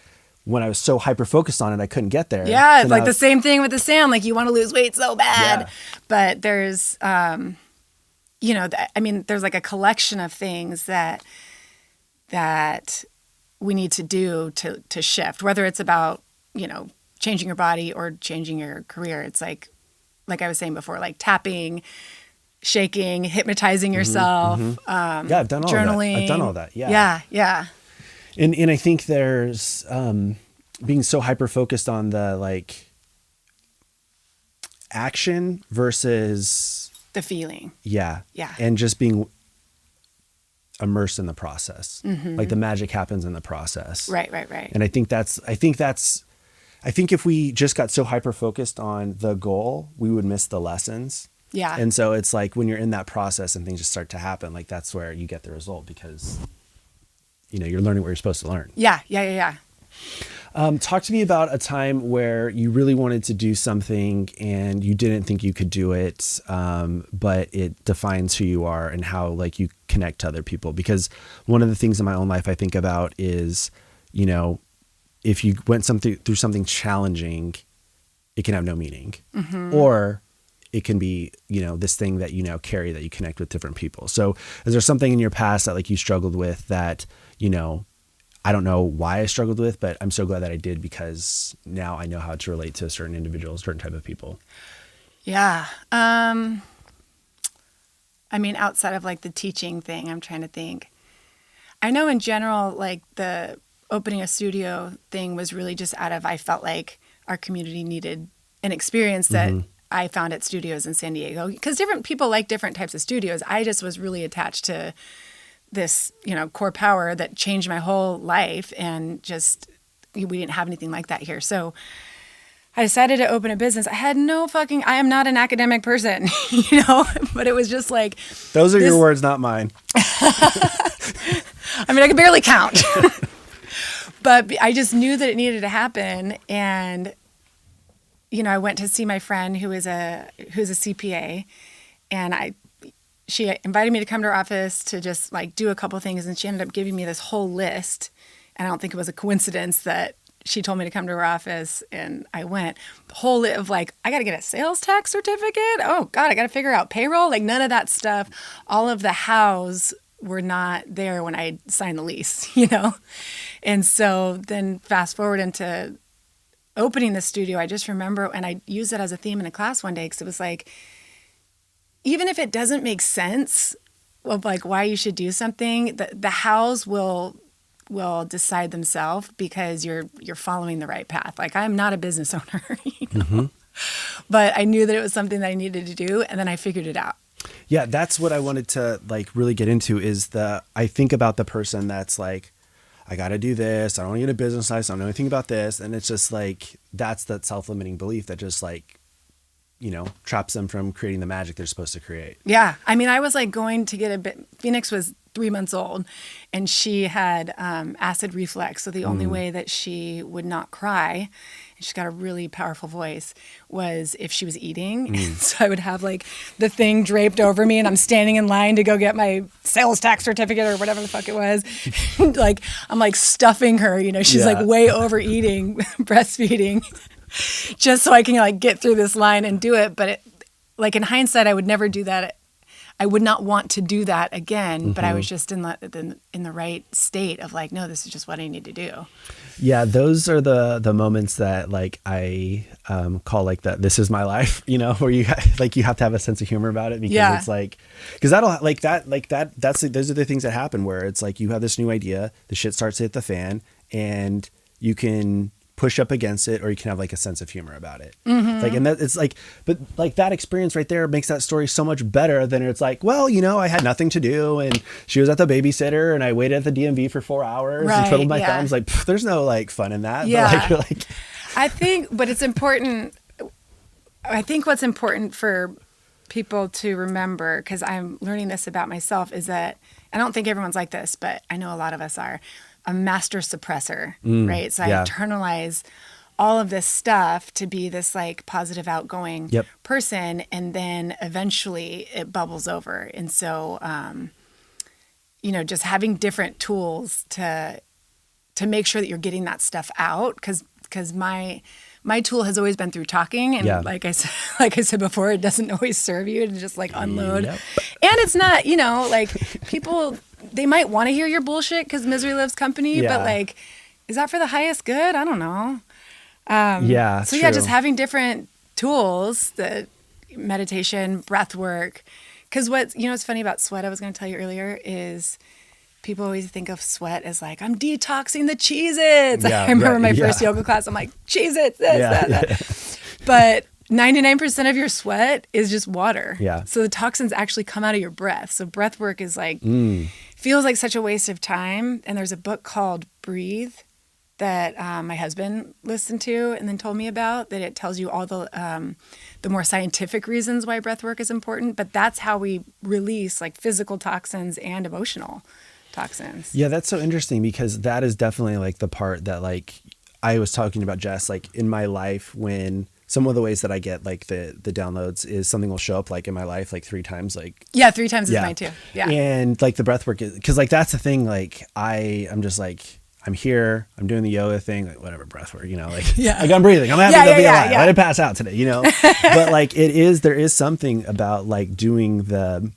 when I was so hyper-focused on it, I couldn't get there. Yeah, it's So like now the same thing with the sand. Like, you want to lose weight so bad. Yeah. But there's, there's like a collection of things that we need to do to shift, whether it's about, changing your body or changing your career. It's like I was saying before, like tapping, shaking, hypnotizing yourself. Yeah, I've done all journaling. that. I've done all that. Yeah. Yeah. And I think there's being so hyper-focused on the, like, action versus The feeling. Yeah. Yeah. And just being immersed in the process. Like, the magic happens in the process. Right. And I think if we just got so hyper-focused on the goal, we would miss the lessons. Yeah. And so it's like, when you're in that process and things just start to happen, like, that's where you get the result, because, you're learning what you're supposed to learn. Yeah. Talk to me about a time where you really wanted to do something and you didn't think you could do it, but it defines who you are and how, like, you connect to other people. Because one of the things in my own life I think about is, if you went through something challenging, it can have no meaning. Or it can be, this thing that you now carry, that you connect with different people. So is there something in your past that, like, you struggled with that, I don't know why I struggled with, but I'm so glad that I did, because now I know how to relate to certain individuals, certain type of people. Yeah. Outside of like the teaching thing, I'm trying to think. I know in general, like, the opening a studio thing was really just out of, I felt like our community needed an experience that I found at studios in San Diego, because different people like different types of studios. I just was really attached to this, core power that changed my whole life, and just, we didn't have anything like that here. So I decided to open a business. I am not an academic person, but it was just like. Those are your words, not mine. I can barely count. But I just knew that it needed to happen. And, I went to see my friend who's a CPA, and she invited me to come to her office to just like do a couple things. And she ended up giving me this whole list. And I don't think it was a coincidence that she told me to come to her office and I went. The whole list of like, I got to get a sales tax certificate. Oh God, I got to figure out payroll. Like none of that stuff. All of the hows were not there when I signed the lease, you know? And so then fast forward into opening the studio, I just remember, and I used it as a theme in a class one day because it was like, even if it doesn't make sense of like why you should do something, the hows will decide themselves because you're following the right path. Like I'm not a business owner, you know? Mm-hmm. But I knew that it was something that I needed to do, and then I figured it out. Yeah, that's what I wanted to like really get into is I think about the person that's like, I got to do this. I don't want to get a business license. I don't know anything about this. And it's just like, that's that self-limiting belief that just like, you know, traps them from creating the magic they're supposed to create. Yeah. I mean, I was like going to get Phoenix was 3 months old and she had acid reflux. So the only way that she would not cry, and she's got a really powerful voice, was if she was eating. So I would have like the thing draped over me and I'm standing in line to go get my sales tax certificate or whatever the fuck it was. Like I'm like stuffing her, you know, she's like way overeating, breastfeeding, just so I can like get through this line and do it. But like in hindsight, I would never do that. I would not want to do that again, but I was just in the right state of like, no, this is just what I need to do. Yeah, those are the moments that like I call like that. This is my life, you know, where you have to have a sense of humor about it because it's like, because those are the things that happen where it's like you have this new idea, the shit starts to hit the fan, and you can push up against it, or you can have like a sense of humor about it. Like, and that it's like, but like that experience right there makes that story so much better than it's like, well, you know, I had nothing to do and she was at the babysitter and I waited at the DMV for 4 hours and twiddled my thumbs. Like, there's no like fun in that. Yeah. But like, I think, but it's important. I think what's important for people to remember, because I'm learning this about myself, is that I don't think everyone's like this, but I know a lot of us are. A master suppressor, right? So I internalize all of this stuff to be this like positive, outgoing person, and then eventually it bubbles over. And so, you know, just having different tools to make sure that you're getting that stuff out, because my tool has always been through talking, and like I said before, it doesn't always serve you to just like unload, and it's not, you know, like people. They might want to hear your bullshit because misery loves company, but like, is that for the highest good? I don't know. So true. Just having different tools, the meditation, breath work. Because what's funny about sweat, I was going to tell you earlier, is people always think of sweat as like, I'm detoxing the Cheez-Its. I remember my first yoga class, I'm like, Cheez-Its, that. But 99% of your sweat is just water. Yeah. So the toxins actually come out of your breath. So breath work is like, feels like such a waste of time. And there's a book called Breathe that my husband listened to and then told me about, that it tells you all the more scientific reasons why breath work is important. But that's how we release like physical toxins and emotional toxins. Yeah, that's so interesting, because that is definitely like the part that like I was talking about, Jess, like in my life, when some of the ways that I get like the downloads is something will show up like in my life like 3 times. Like 3 times is mine too. Yeah. And like the breath work is, because like that's the thing, like I'm just like, I'm here, I'm doing the yoga thing, like whatever, breath work, you know, like, like I'm breathing, I'm happy to be alive. I didn't pass out today, you know. But like there is something about like doing the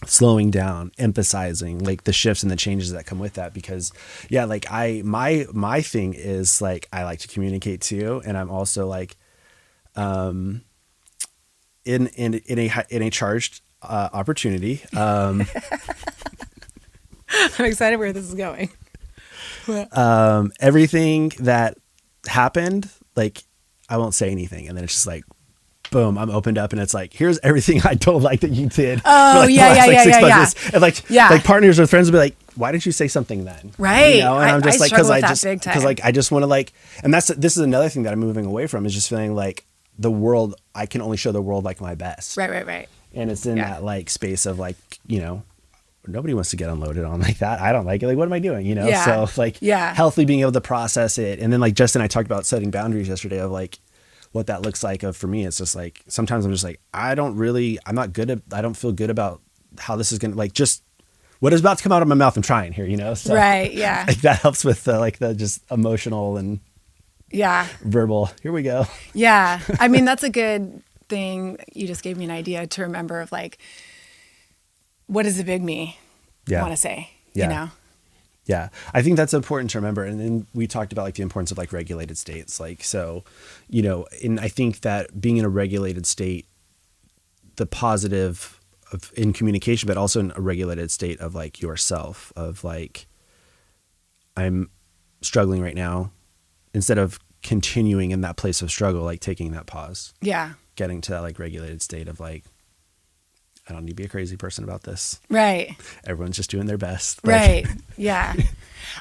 slowing down, emphasizing like the shifts and the changes that come with that, because like my thing is like I like to communicate too, and I'm also like in a charged opportunity. I'm excited where this is going. Everything that happened, like I won't say anything, and then it's just like boom, I'm opened up, and it's like, here's everything I don't like that you did. Oh, like, yeah. And like partners or friends will be like, why didn't you say something then? Right. You know? And I'm just like, because I just want to like, and this is another thing that I'm moving away from, is just feeling like the world, I can only show the world like my best. Right. And it's in that like space of like, you know, nobody wants to get unloaded on like that. I don't like it. Like, what am I doing? You know? So like healthily being able to process it. And then like Justin and I talked about setting boundaries yesterday of like, what that looks like. For me, it's just like, sometimes I'm just like, I don't feel good about how this is going to, like, just what is about to come out of my mouth. I'm trying here, so right. Yeah. like that helps with the just emotional and verbal. Here we go. Yeah. I mean, that's a good thing. You just gave me an idea to remember of like, what does the big me want to say, Yeah. I think that's important to remember. And then we talked about like the importance of like regulated states. Like, so, and I think that being in a regulated state, the positive in communication, but also in a regulated state of like yourself, of like, I'm struggling right now, instead of continuing in that place of struggle, like taking that pause. Yeah. Getting to that like regulated state of like, I don't need to be a crazy person about this. Right. Everyone's just doing their best. Right. Yeah.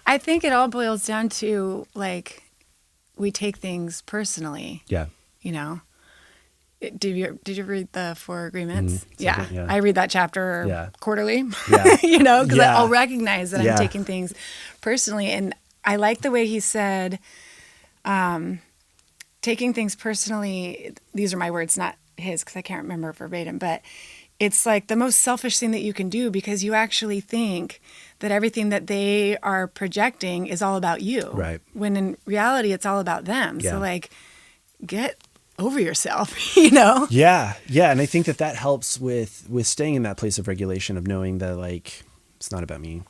I think it all boils down to like, we take things personally. Yeah. Did you read the 4 Agreements? Yeah. I read that chapter quarterly, Yeah. because I'll recognize that I'm taking things personally. And I like the way he said, taking things personally, these are my words, not his, because I can't remember verbatim, but it's like the most selfish thing that you can do, because you actually think that everything that they are projecting is all about you. Right. When in reality, it's all about them. Yeah. So like, get over yourself, Yeah. Yeah. And I think that helps with staying in that place of regulation, of knowing that like, it's not about me.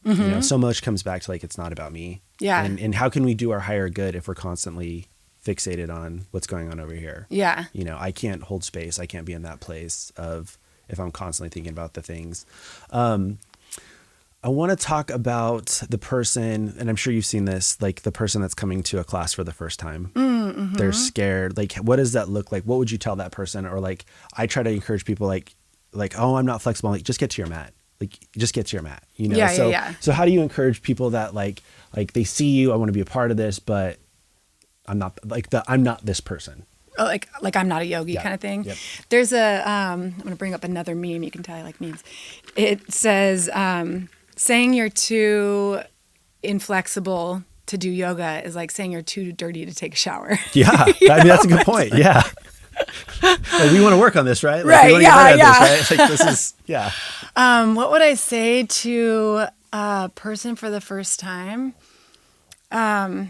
Mm-hmm. So much comes back to like, it's not about me. Yeah. And how can we do our higher good if we're constantly fixated on what's going on over here? Yeah. I can't hold space. I can't be in that place of, if I'm constantly thinking about the things. I want to talk about the person, and I'm sure you've seen this, like the person that's coming to a class for the first time. Mm-hmm. They're scared. Like, what does that look like? What would you tell that person? Or like, I try to encourage people like, oh, I'm not flexible. Like, just get to your mat. Like, just get to your mat, So how do you encourage people that like they see you, I want to be a part of this, but I'm not I'm not this person. Oh, like I'm not a yogi kind of thing. Yep. There's I'm going to bring up another meme. You can tell I like memes. It says, saying you're too inflexible to do yoga is like saying you're too dirty to take a shower. Yeah. I mean, that's a good point. Yeah. Like, we want to work on this, right? Like, right. We want to get better at this, right? Like, this is, yeah. What would I say to a person for the first time? My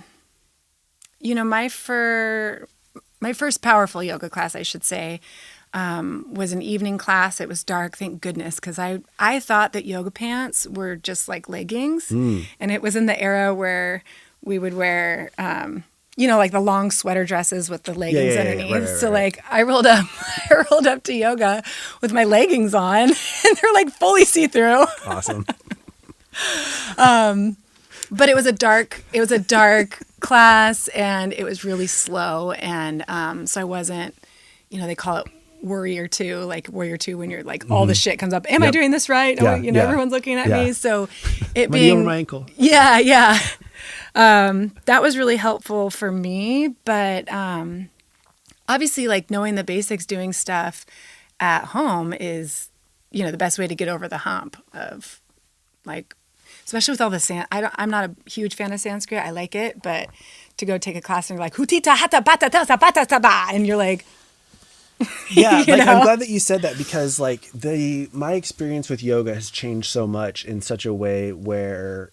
first powerful yoga class, I should say, was an evening class. It was dark, thank goodness, because I thought that yoga pants were just like leggings. And it was in the era where we would wear, like the long sweater dresses with the leggings underneath. Right, so like I rolled up to yoga with my leggings on, and they're like fully see-through. Awesome. But it was a dark class, and it was really slow. And so I wasn't, they call it Warrior 2, like Warrior 2 when you're like, all the shit comes up. Am I doing this right? Yeah, everyone's looking at me. So it my being... knee over my ankle. Yeah. That was really helpful for me. But obviously, like knowing the basics, doing stuff at home is, the best way to get over the hump of like, especially with all the I'm not a huge fan of Sanskrit. I like it, but to go take a class and you're like, hutita hata bata ta bata ta, and you're like, yeah, like I'm glad that you said that, because like my experience with yoga has changed so much in such a way where,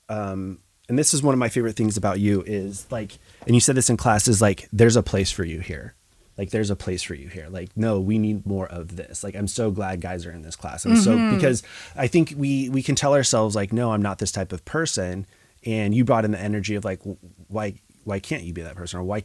and this is one of my favorite things about you is like, and you said this in class, is like, there's a place for you here. Like, there's a place for you here. Like, no, we need more of this. Like, I'm so glad guys are in this class. And so, because I think we can tell ourselves like, no, I'm not this type of person. And you brought in the energy of like, why can't you be that person? Or why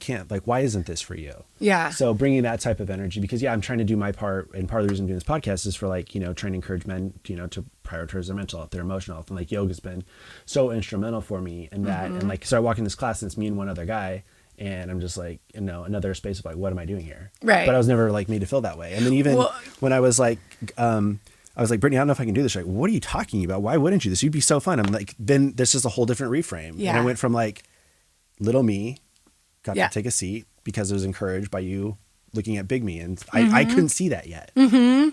isn't this for you? Yeah. So bringing that type of energy, because I'm trying to do my part. And part of the reason I'm doing this podcast is for like, trying to encourage men, to prioritize their mental health, their emotional health. And like yoga's been so instrumental for me in that. And like, so I walk in this class and it's me and one other guy. And I'm just like, another space of like, what am I doing here? Right. But I was never like made to feel that way. And then even when I was like, Britnii, I don't know if I can do this. Like, what are you talking about? Why wouldn't you? This would be so fun. I'm like, then there's just a whole different reframe. Yeah. And I went from like little me, got to Yeah. take a seat because it was encouraged by you looking at big me. And I couldn't see that yet. Mm-hmm.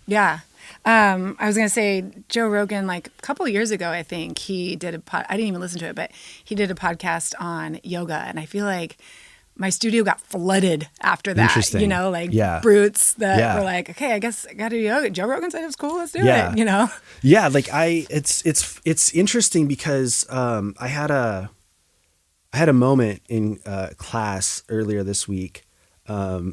Yeah. I was going to say Joe Rogan, like a couple of years ago, I think he did I didn't even listen to it, but he did a podcast on yoga. And I feel like my studio got flooded after that, you know, like brutes that were like, okay, I guess I got to do yoga. Joe Rogan said it was cool. Let's do it, you know? Yeah. Like it's interesting because I had a moment in class earlier this week. I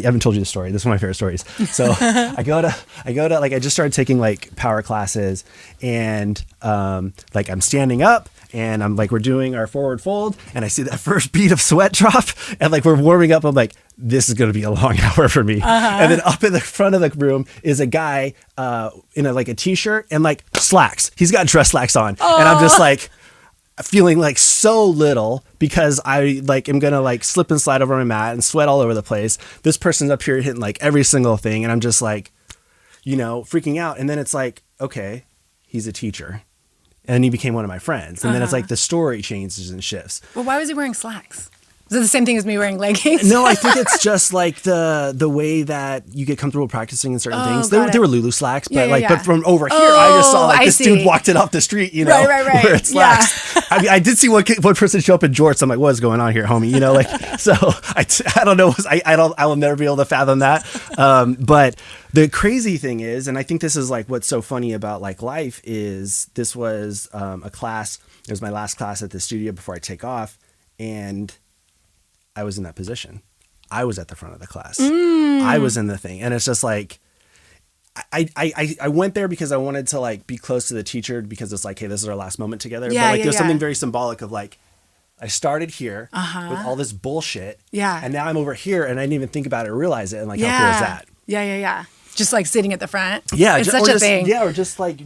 haven't told you the story. This is one of my favorite stories. So I go to like, I just started taking like power classes and like I'm standing up and I'm like, we're doing our forward fold and I see that first bead of sweat drop and like we're warming up. I'm like, this is going to be a long hour for me. And then up in the front of the room is a guy in like a t-shirt and like slacks. He's got dress slacks on. And I'm just like, feeling like so little because I like am gonna like slip and slide over my mat and sweat all over the place. This person's up here hitting like every single thing and I'm just like, you know, freaking out. And then it's like, okay, he's a teacher. And he became one of my friends. And then it's like the story changes and shifts. Well, why was he wearing slacks? Is it the same thing as me wearing leggings? No, I think it's just like the way that you get comfortable practicing in certain things. They were Lulu slacks, but but from over here, I just saw like this dude walked it off the street, you know, right. where it's slacks. I mean, I did see one person show up in jorts. I'm like, what's going on here, homie? You know, like, so I don't know. I will never be able to fathom that. But the crazy thing is, and I think this is like what's so funny about like life is this was a class. It was my last class at the studio before I take off, and I was in that position. I was at the front of the class. I was in the thing. And it's just like, I went there because I wanted to like be close to the teacher because it's like, hey, this is our last moment together. But like, there's something very symbolic of like, I started here with all this bullshit. And now I'm over here and I didn't even think about it or realize it. And like, how cool is that? Yeah. Just like sitting at the front. Yeah. It's such a thing. Yeah. Or just like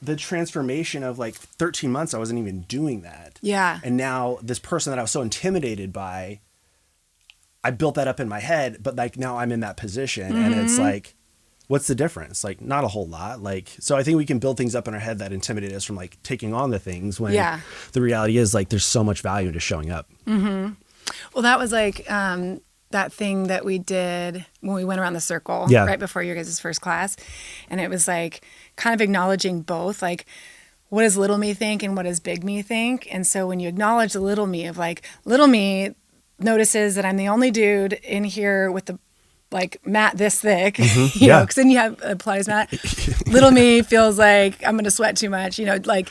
the transformation of like 13 months, I wasn't even doing that. Yeah. And now this person that I was so intimidated by, I built that up in my head, but like now I'm in that position and it's like, what's the difference? Like not a whole lot. Like, so I think we can build things up in our head that intimidate us from like taking on the things when the reality is like, there's so much value to showing up. Well, that was like, that thing that we did when we went around the circle right before your guys' first class. And it was like kind of acknowledging both, like what does little me think and what does big me think? And so when you acknowledge the little me of like, little me notices that I'm the only dude in here with the like mat this thick, you know, because then you have a Pilates mat. Little me feels like I'm going to sweat too much, you know, like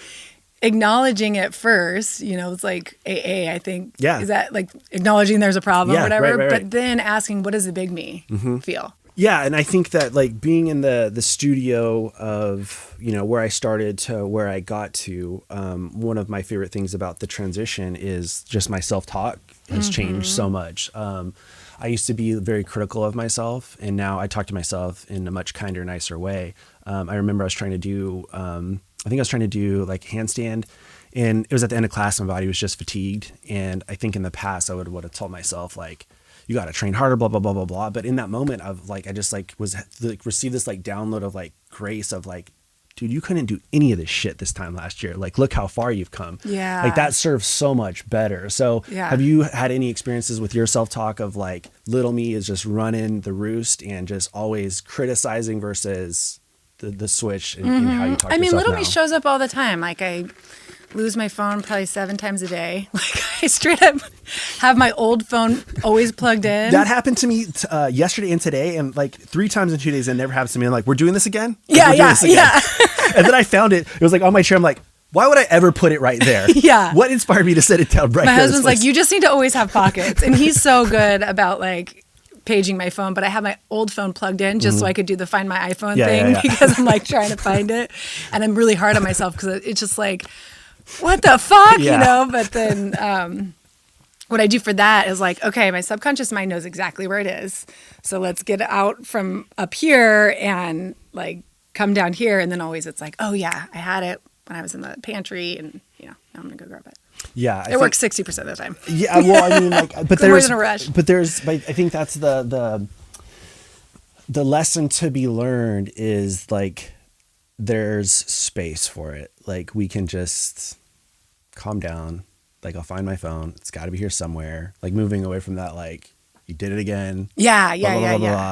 acknowledging it first, you know, it's like AA, I think. Is that like acknowledging there's a problem or whatever? Right. But then asking, what does the big me feel? Yeah. And I think that like being in the studio of, you know, where I started to where I got to, one of my favorite things about the transition is just my self-talk has changed so much. I used to be very critical of myself and now I talk to myself in a much kinder, nicer way. I remember I was trying to do, I think I was trying to do like handstand and it was at the end of class. My body was just fatigued. And I think in the past I would have told myself like, you got to train harder, blah, blah, blah, blah, blah. But in that moment of like, I just like was like received this like download of like grace of like, dude, you couldn't do any of this shit this time last year. Like, look how far you've come. Yeah. Like that serves so much better. So have you had any experiences with your self-talk of like little me is just running the roost and just always criticizing versus the switch in how you talk to yourself? I mean, little now? me shows up all the time. Like I lose my phone probably 7 times a day. Like I straight up have my old phone always plugged in. That happened to me yesterday and today, and like 3 times in 2 days. It never happens to me. I'm like, we're doing this again? Yeah. And then I found it. It was like on my chair. I'm like, why would I ever put it right there? What inspired me to set it down right there? My husband's like, you just need to always have pockets. And he's so good about like paging my phone, but I have my old phone plugged in just so I could do the find my iPhone thing because I'm like trying to find it. And I'm really hard on myself because it's just like, what the fuck, you know? But then what I do for that is like, okay, my subconscious mind knows exactly where it is. So let's get out from up here and like come down here. And then always it's like, oh yeah, I had it when I was in the pantry and, you know, now I'm going to go grab it. Yeah. It works 60% of the time. Yeah. Well, I mean, like, but there's in a rush. But I think that's the lesson to be learned is like, there's space for it. Like we can just calm down. Like I'll find my phone. It's got to be here somewhere. Like moving away from that, like you did it again. Yeah.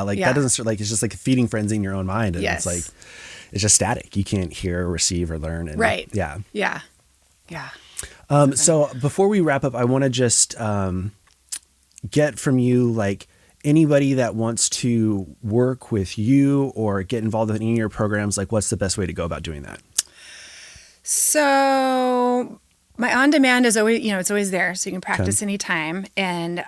Like that doesn't like, it's just like a feeding frenzy in your own mind. And it's like, it's just static. You can't hear, receive, or learn. And Yeah. Yeah. So before we wrap up, I want to just get from you, like anybody that wants to work with you or get involved in any of your programs, like what's the best way to go about doing that? So my on-demand is always, it's always there. So you can practice anytime. And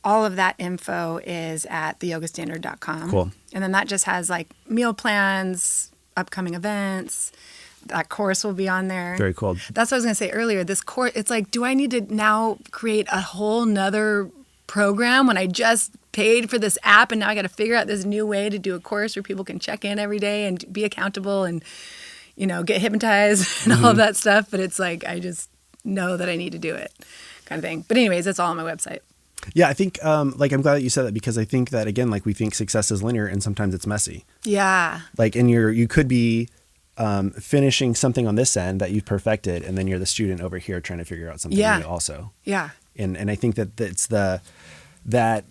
all of that info is at theyogastandard.com. Cool. And then that just has like meal plans, upcoming events. That course will be on there. Very cool. That's what I was going to say earlier. This course, it's like, do I need to now create a whole nother program when I just paid for this app and now I got to figure out this new way to do a course where people can check in every day and be accountable and, get hypnotized and all of that stuff. But it's like, I just know that I need to do it kind of thing. But anyways, that's all on my website. Yeah, I think, I'm glad that you said that, because I think that, again, like we think success is linear and sometimes it's messy. Yeah. Like, and you could be finishing something on this end that you've perfected, and then you're the student over here trying to figure out something new also. Yeah. And I think that it's that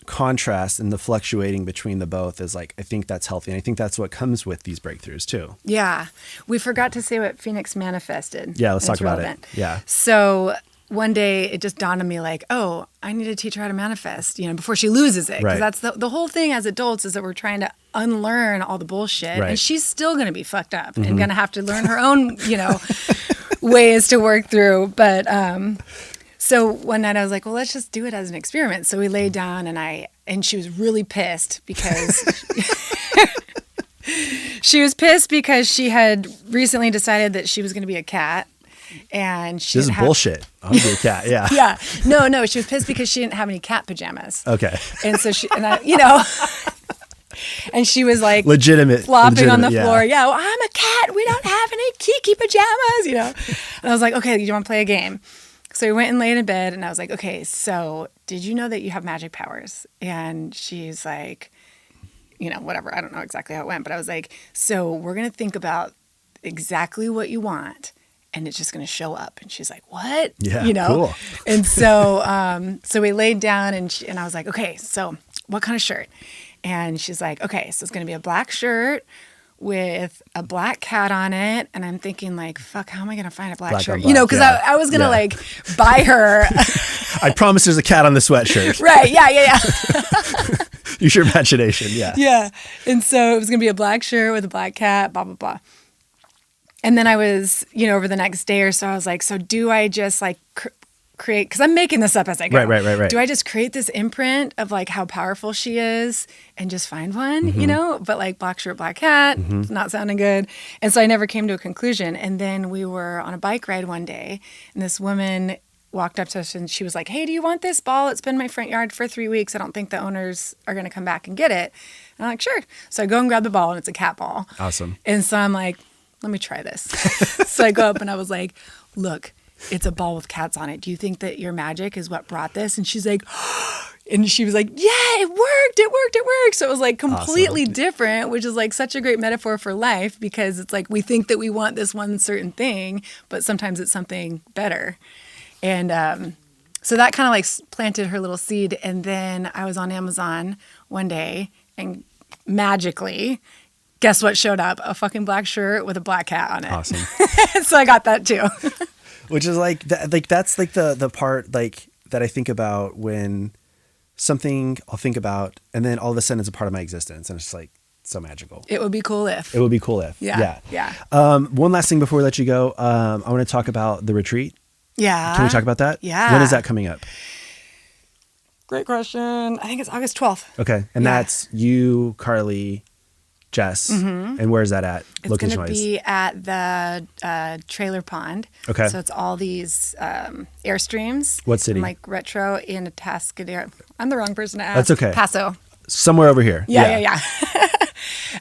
contrast and the fluctuating between the both is like, I think that's healthy. And I think that's what comes with these breakthroughs too. Yeah. We forgot to say what Phoenix manifested. Yeah, let's talk about it. Yeah. So one day it just dawned on me like, oh, I need to teach her how to manifest, before she loses it. Because that's the whole thing as adults is that we're trying to unlearn all the bullshit. Right. And she's still going to be fucked up and going to have to learn her own, ways to work through. But so one night I was like, well, let's just do it as an experiment. So we laid down and she was really pissed because she had recently decided that she was going to be a cat. And this is bullshit. I'm gonna be a cat. Yeah. Yeah. No. She was pissed because she didn't have any cat pajamas. Okay. And so and she was like legitimate flopping on the floor. Yeah. Well, I'm a cat. We don't have any Kiki pajamas, And I was like, okay, you want to play a game? So we went and laid in bed and I was like, okay, so did you know that you have magic powers? And she's like, whatever. I don't know exactly how it went, but I was like, so we're going to think about exactly what you want. And it's just going to show up. And she's like, what? Yeah, cool. And so so we laid down and I was like, okay, so what kind of shirt? And she's like, okay, so it's going to be a black shirt with a black cat on it. And I'm thinking like, fuck, how am I going to find a black shirt? Because I was going to buy her. I promise there's a cat on the sweatshirt. Right. Yeah. Use your imagination. Yeah. Yeah. And so it was going to be a black shirt with a black cat, blah, blah, blah. And then I was, over the next day or so, I was like, so do I just like create, because I'm making this up as I go. Right. Do I just create this imprint of like how powerful she is and just find one, but like black shirt, black cat, it's not sounding good. And so I never came to a conclusion. And then we were on a bike ride one day and this woman walked up to us and she was like, hey, do you want this ball? It's been in my front yard for 3 weeks. I don't think the owners are going to come back and get it. And I'm like, sure. So I go and grab the ball and it's a cat ball. Awesome. And so I'm like, let me try this. So I go up and I was like, look, it's a ball with cats on it. Do you think that your magic is what brought this? And she's like, and she was like, yeah, it worked. So it was like completely different, which is like such a great metaphor for life because it's like we think that we want this one certain thing, but sometimes it's something better. And so that kind of like planted her little seed. And then I was on Amazon one day and magically, guess what showed up? A fucking black shirt with a black cat on it. Awesome. So I got that too. Which is like that's like the part like that I think about when something I'll think about and then all of a sudden it's a part of my existence and it's like so magical. It would be cool if. Yeah. One last thing before we let you go. I want to talk about the retreat. Yeah. Can we talk about that? Yeah. When is that coming up? Great question. I think it's August 12th. Okay. And that's you, Carly, Jess, and where's that at? It's going to be at the trailer pond. Okay. So it's all these Airstreams. What city? Like retro in Atascadero. I'm the wrong person to ask. That's okay. Paso. Somewhere over here. Yeah.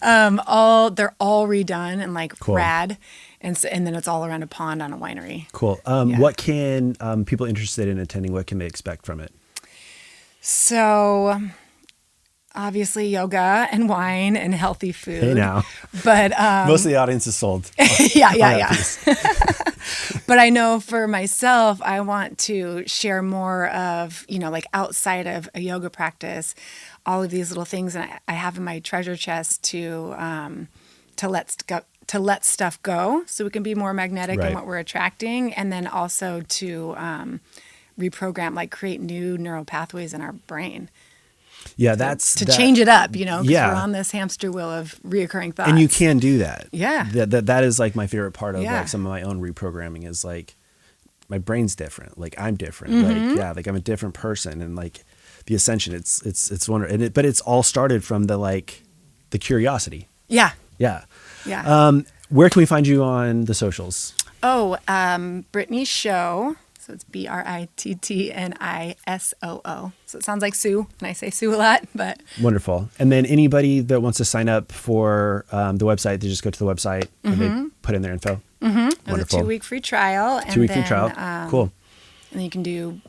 They're all redone and like rad. And then it's all around a pond on a winery. Cool. What can people interested in attending, what can they expect from it? So obviously yoga and wine and healthy food. Hey now. But most of the audience is sold. Yeah. But I know for myself, I want to share more of, like outside of a yoga practice, all of these little things that I have in my treasure chest to let stuff go so we can be more magnetic in what we're attracting. And then also to reprogram, like create new neural pathways in our brain. Yeah, To change it up, you know, because Yeah. we're on this hamster wheel of reoccurring thoughts. And you can do that. Yeah. That is like my favorite part of Yeah. like some of my own reprogramming is like my brain's different. Like I'm different. Mm-hmm. Like, yeah, like I'm a different person. And like the ascension, it's wonderful. But it's all started from the curiosity. Yeah. Yeah. Yeah. Where can we find you on the socials? Britnii Soo. So it's BRITTNISOO. So it sounds like Sue, and I say Sue a lot, but Wonderful. And then anybody that wants to sign up for the website, they just go to the website and they put in their info. it was a Wonderful. 2-week free trial. 2-week free trial. Cool. And then you can do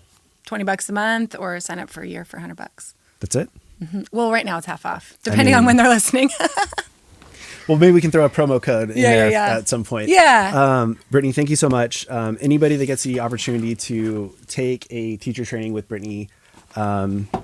$20 a month or sign up for a year for $100. That's it. Well, right now it's half off, depending on when they're listening. Well, maybe we can throw a promo code in there yeah. at some point. Yeah. Britnii, thank you so much. Anybody that gets the opportunity to take a teacher training with Britnii,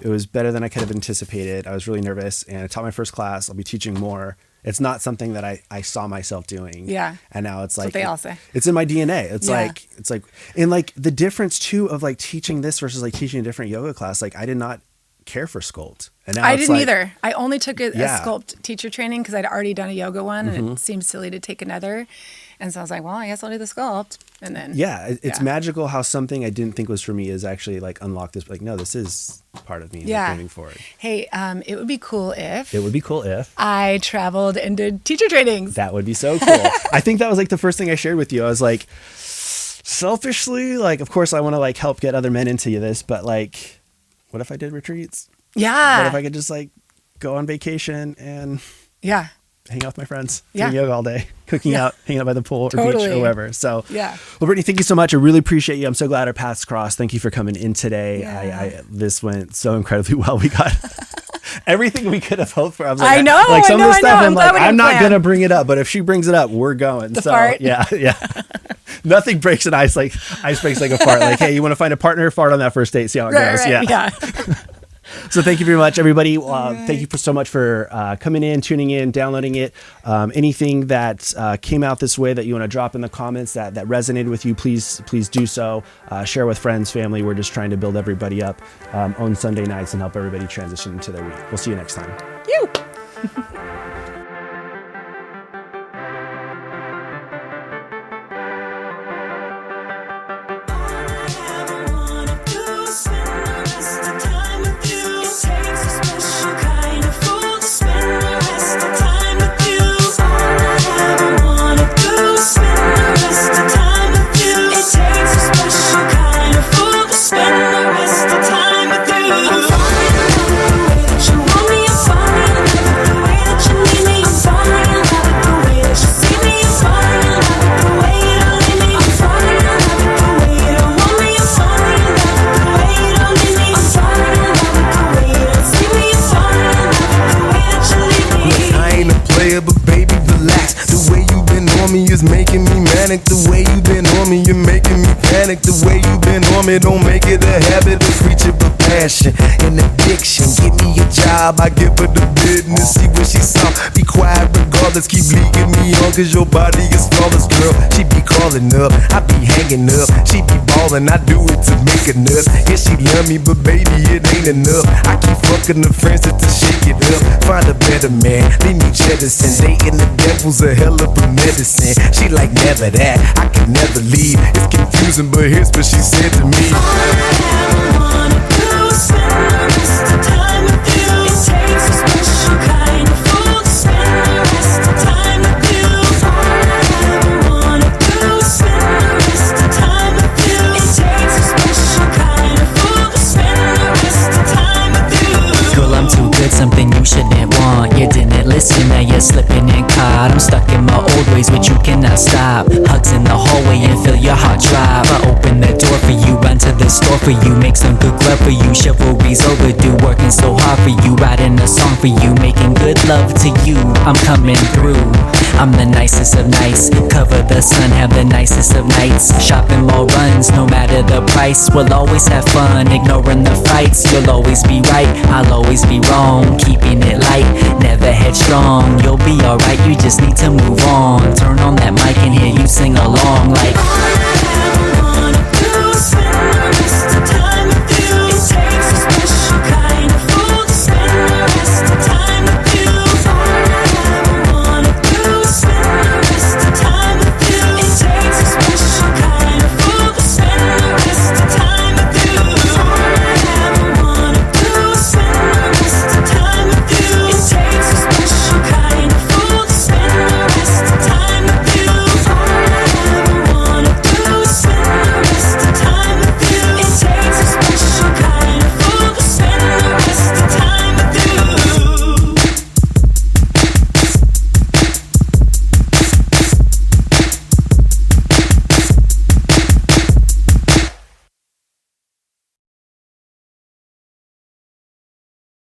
it was better than I could have anticipated. I was really nervous, and I taught my first class. I'll be teaching more. It's not something that I saw myself doing. Yeah. And now it's like what they all say. It's in my DNA. It's Yeah. like and like the difference too of like teaching this versus like teaching a different yoga class. Like I did not care for sculpt. And now I it's didn't like, either. I only took a Yeah. sculpt teacher training because I'd already done a yoga one, and it seemed silly to take another. And so I was like, well, I guess I'll do the sculpt. And then it's magical how something I didn't think was for me is actually like unlocked this. Like, no, this is part of me like, moving forward. Hey, it would be cool if It would be cool if I traveled and did teacher trainings. that would be so cool. I think that was like the first thing I shared with you. I was like, selfishly, like, of course I want to like help get other men into this, but like, what if I did retreats? Yeah. What if I could just like go on vacation and Yeah. hang out with my friends, Yeah. doing yoga all day, cooking out, hanging out by the pool or beach Totally. or wherever. So, Yeah. Well, Britnii, thank you so much. I really appreciate you. I'm so glad our paths crossed. Thank you for coming in today. Yeah. This went so incredibly well. We got everything we could have hoped for. I was like, I know, like some I of know, the I stuff. know. I'm I'm glad like, we I'm didn't not plan. gonna bring it up, but if she brings it up, we're going. The so fart? yeah. Nothing breaks an ice breaks like a fart. Like, hey, you want to find a partner? Fart on that first date. See how it goes. Right. Yeah. So thank you very much, everybody. Thank you so much for coming in, tuning in, downloading it. Anything that came out this way that you want to drop in the comments that resonated with you, please do so. Share with friends, family. We're just trying to build everybody up on Sunday nights and help everybody transition into their week. We'll see you next time. You. But baby, relax. The way you been on me is making me manic. The way you been on me, you're making me panic. The way you been on me, don't make it a habit of reaching for passion and addiction. Give me a job, I give her the business. See what she saw, be quiet regardless. Keep leading me on, cause your body is flawless, girl. She be calling up, I be hanging up. She be balling, I do it to make her nuts. Yeah, she love me, but baby, it ain't enough. I keep fucking her friends to shake it up. Find a better man, leave me jettison. Dating the devil's a hell of a medicine. She like never that, I can never leave. It's confusing, but here's what she said to me. All I ever wanna do is spend the rest of time with you. It takes a special kind of fool to spend the rest of time with you. All I ever wanna do is spend the rest of time with you. It takes a special kind of fool to spend the rest of time with you. Girl, I'm too good, something you shouldn't want. You didn't listen, now you're slipping and caught. I'm stuck in my old ways, but you cannot stop. Hugs in the hallway and feel your heart drop. I open the door for you, run to the store for you, make some good grub for you. Chivalry's overdue, working so hard for you, writing a song for you, making good love to you. I'm coming through, I'm the nicest of nice. Cover the sun, have the nicest of nights. Shopping mall runs, no matter the price. We'll always have fun, ignoring the fights. You'll always be right, I'll always be wrong. Keeping it light, never headstrong. You'll be alright, you just need to move on. Turn on that mic and hear you sing along like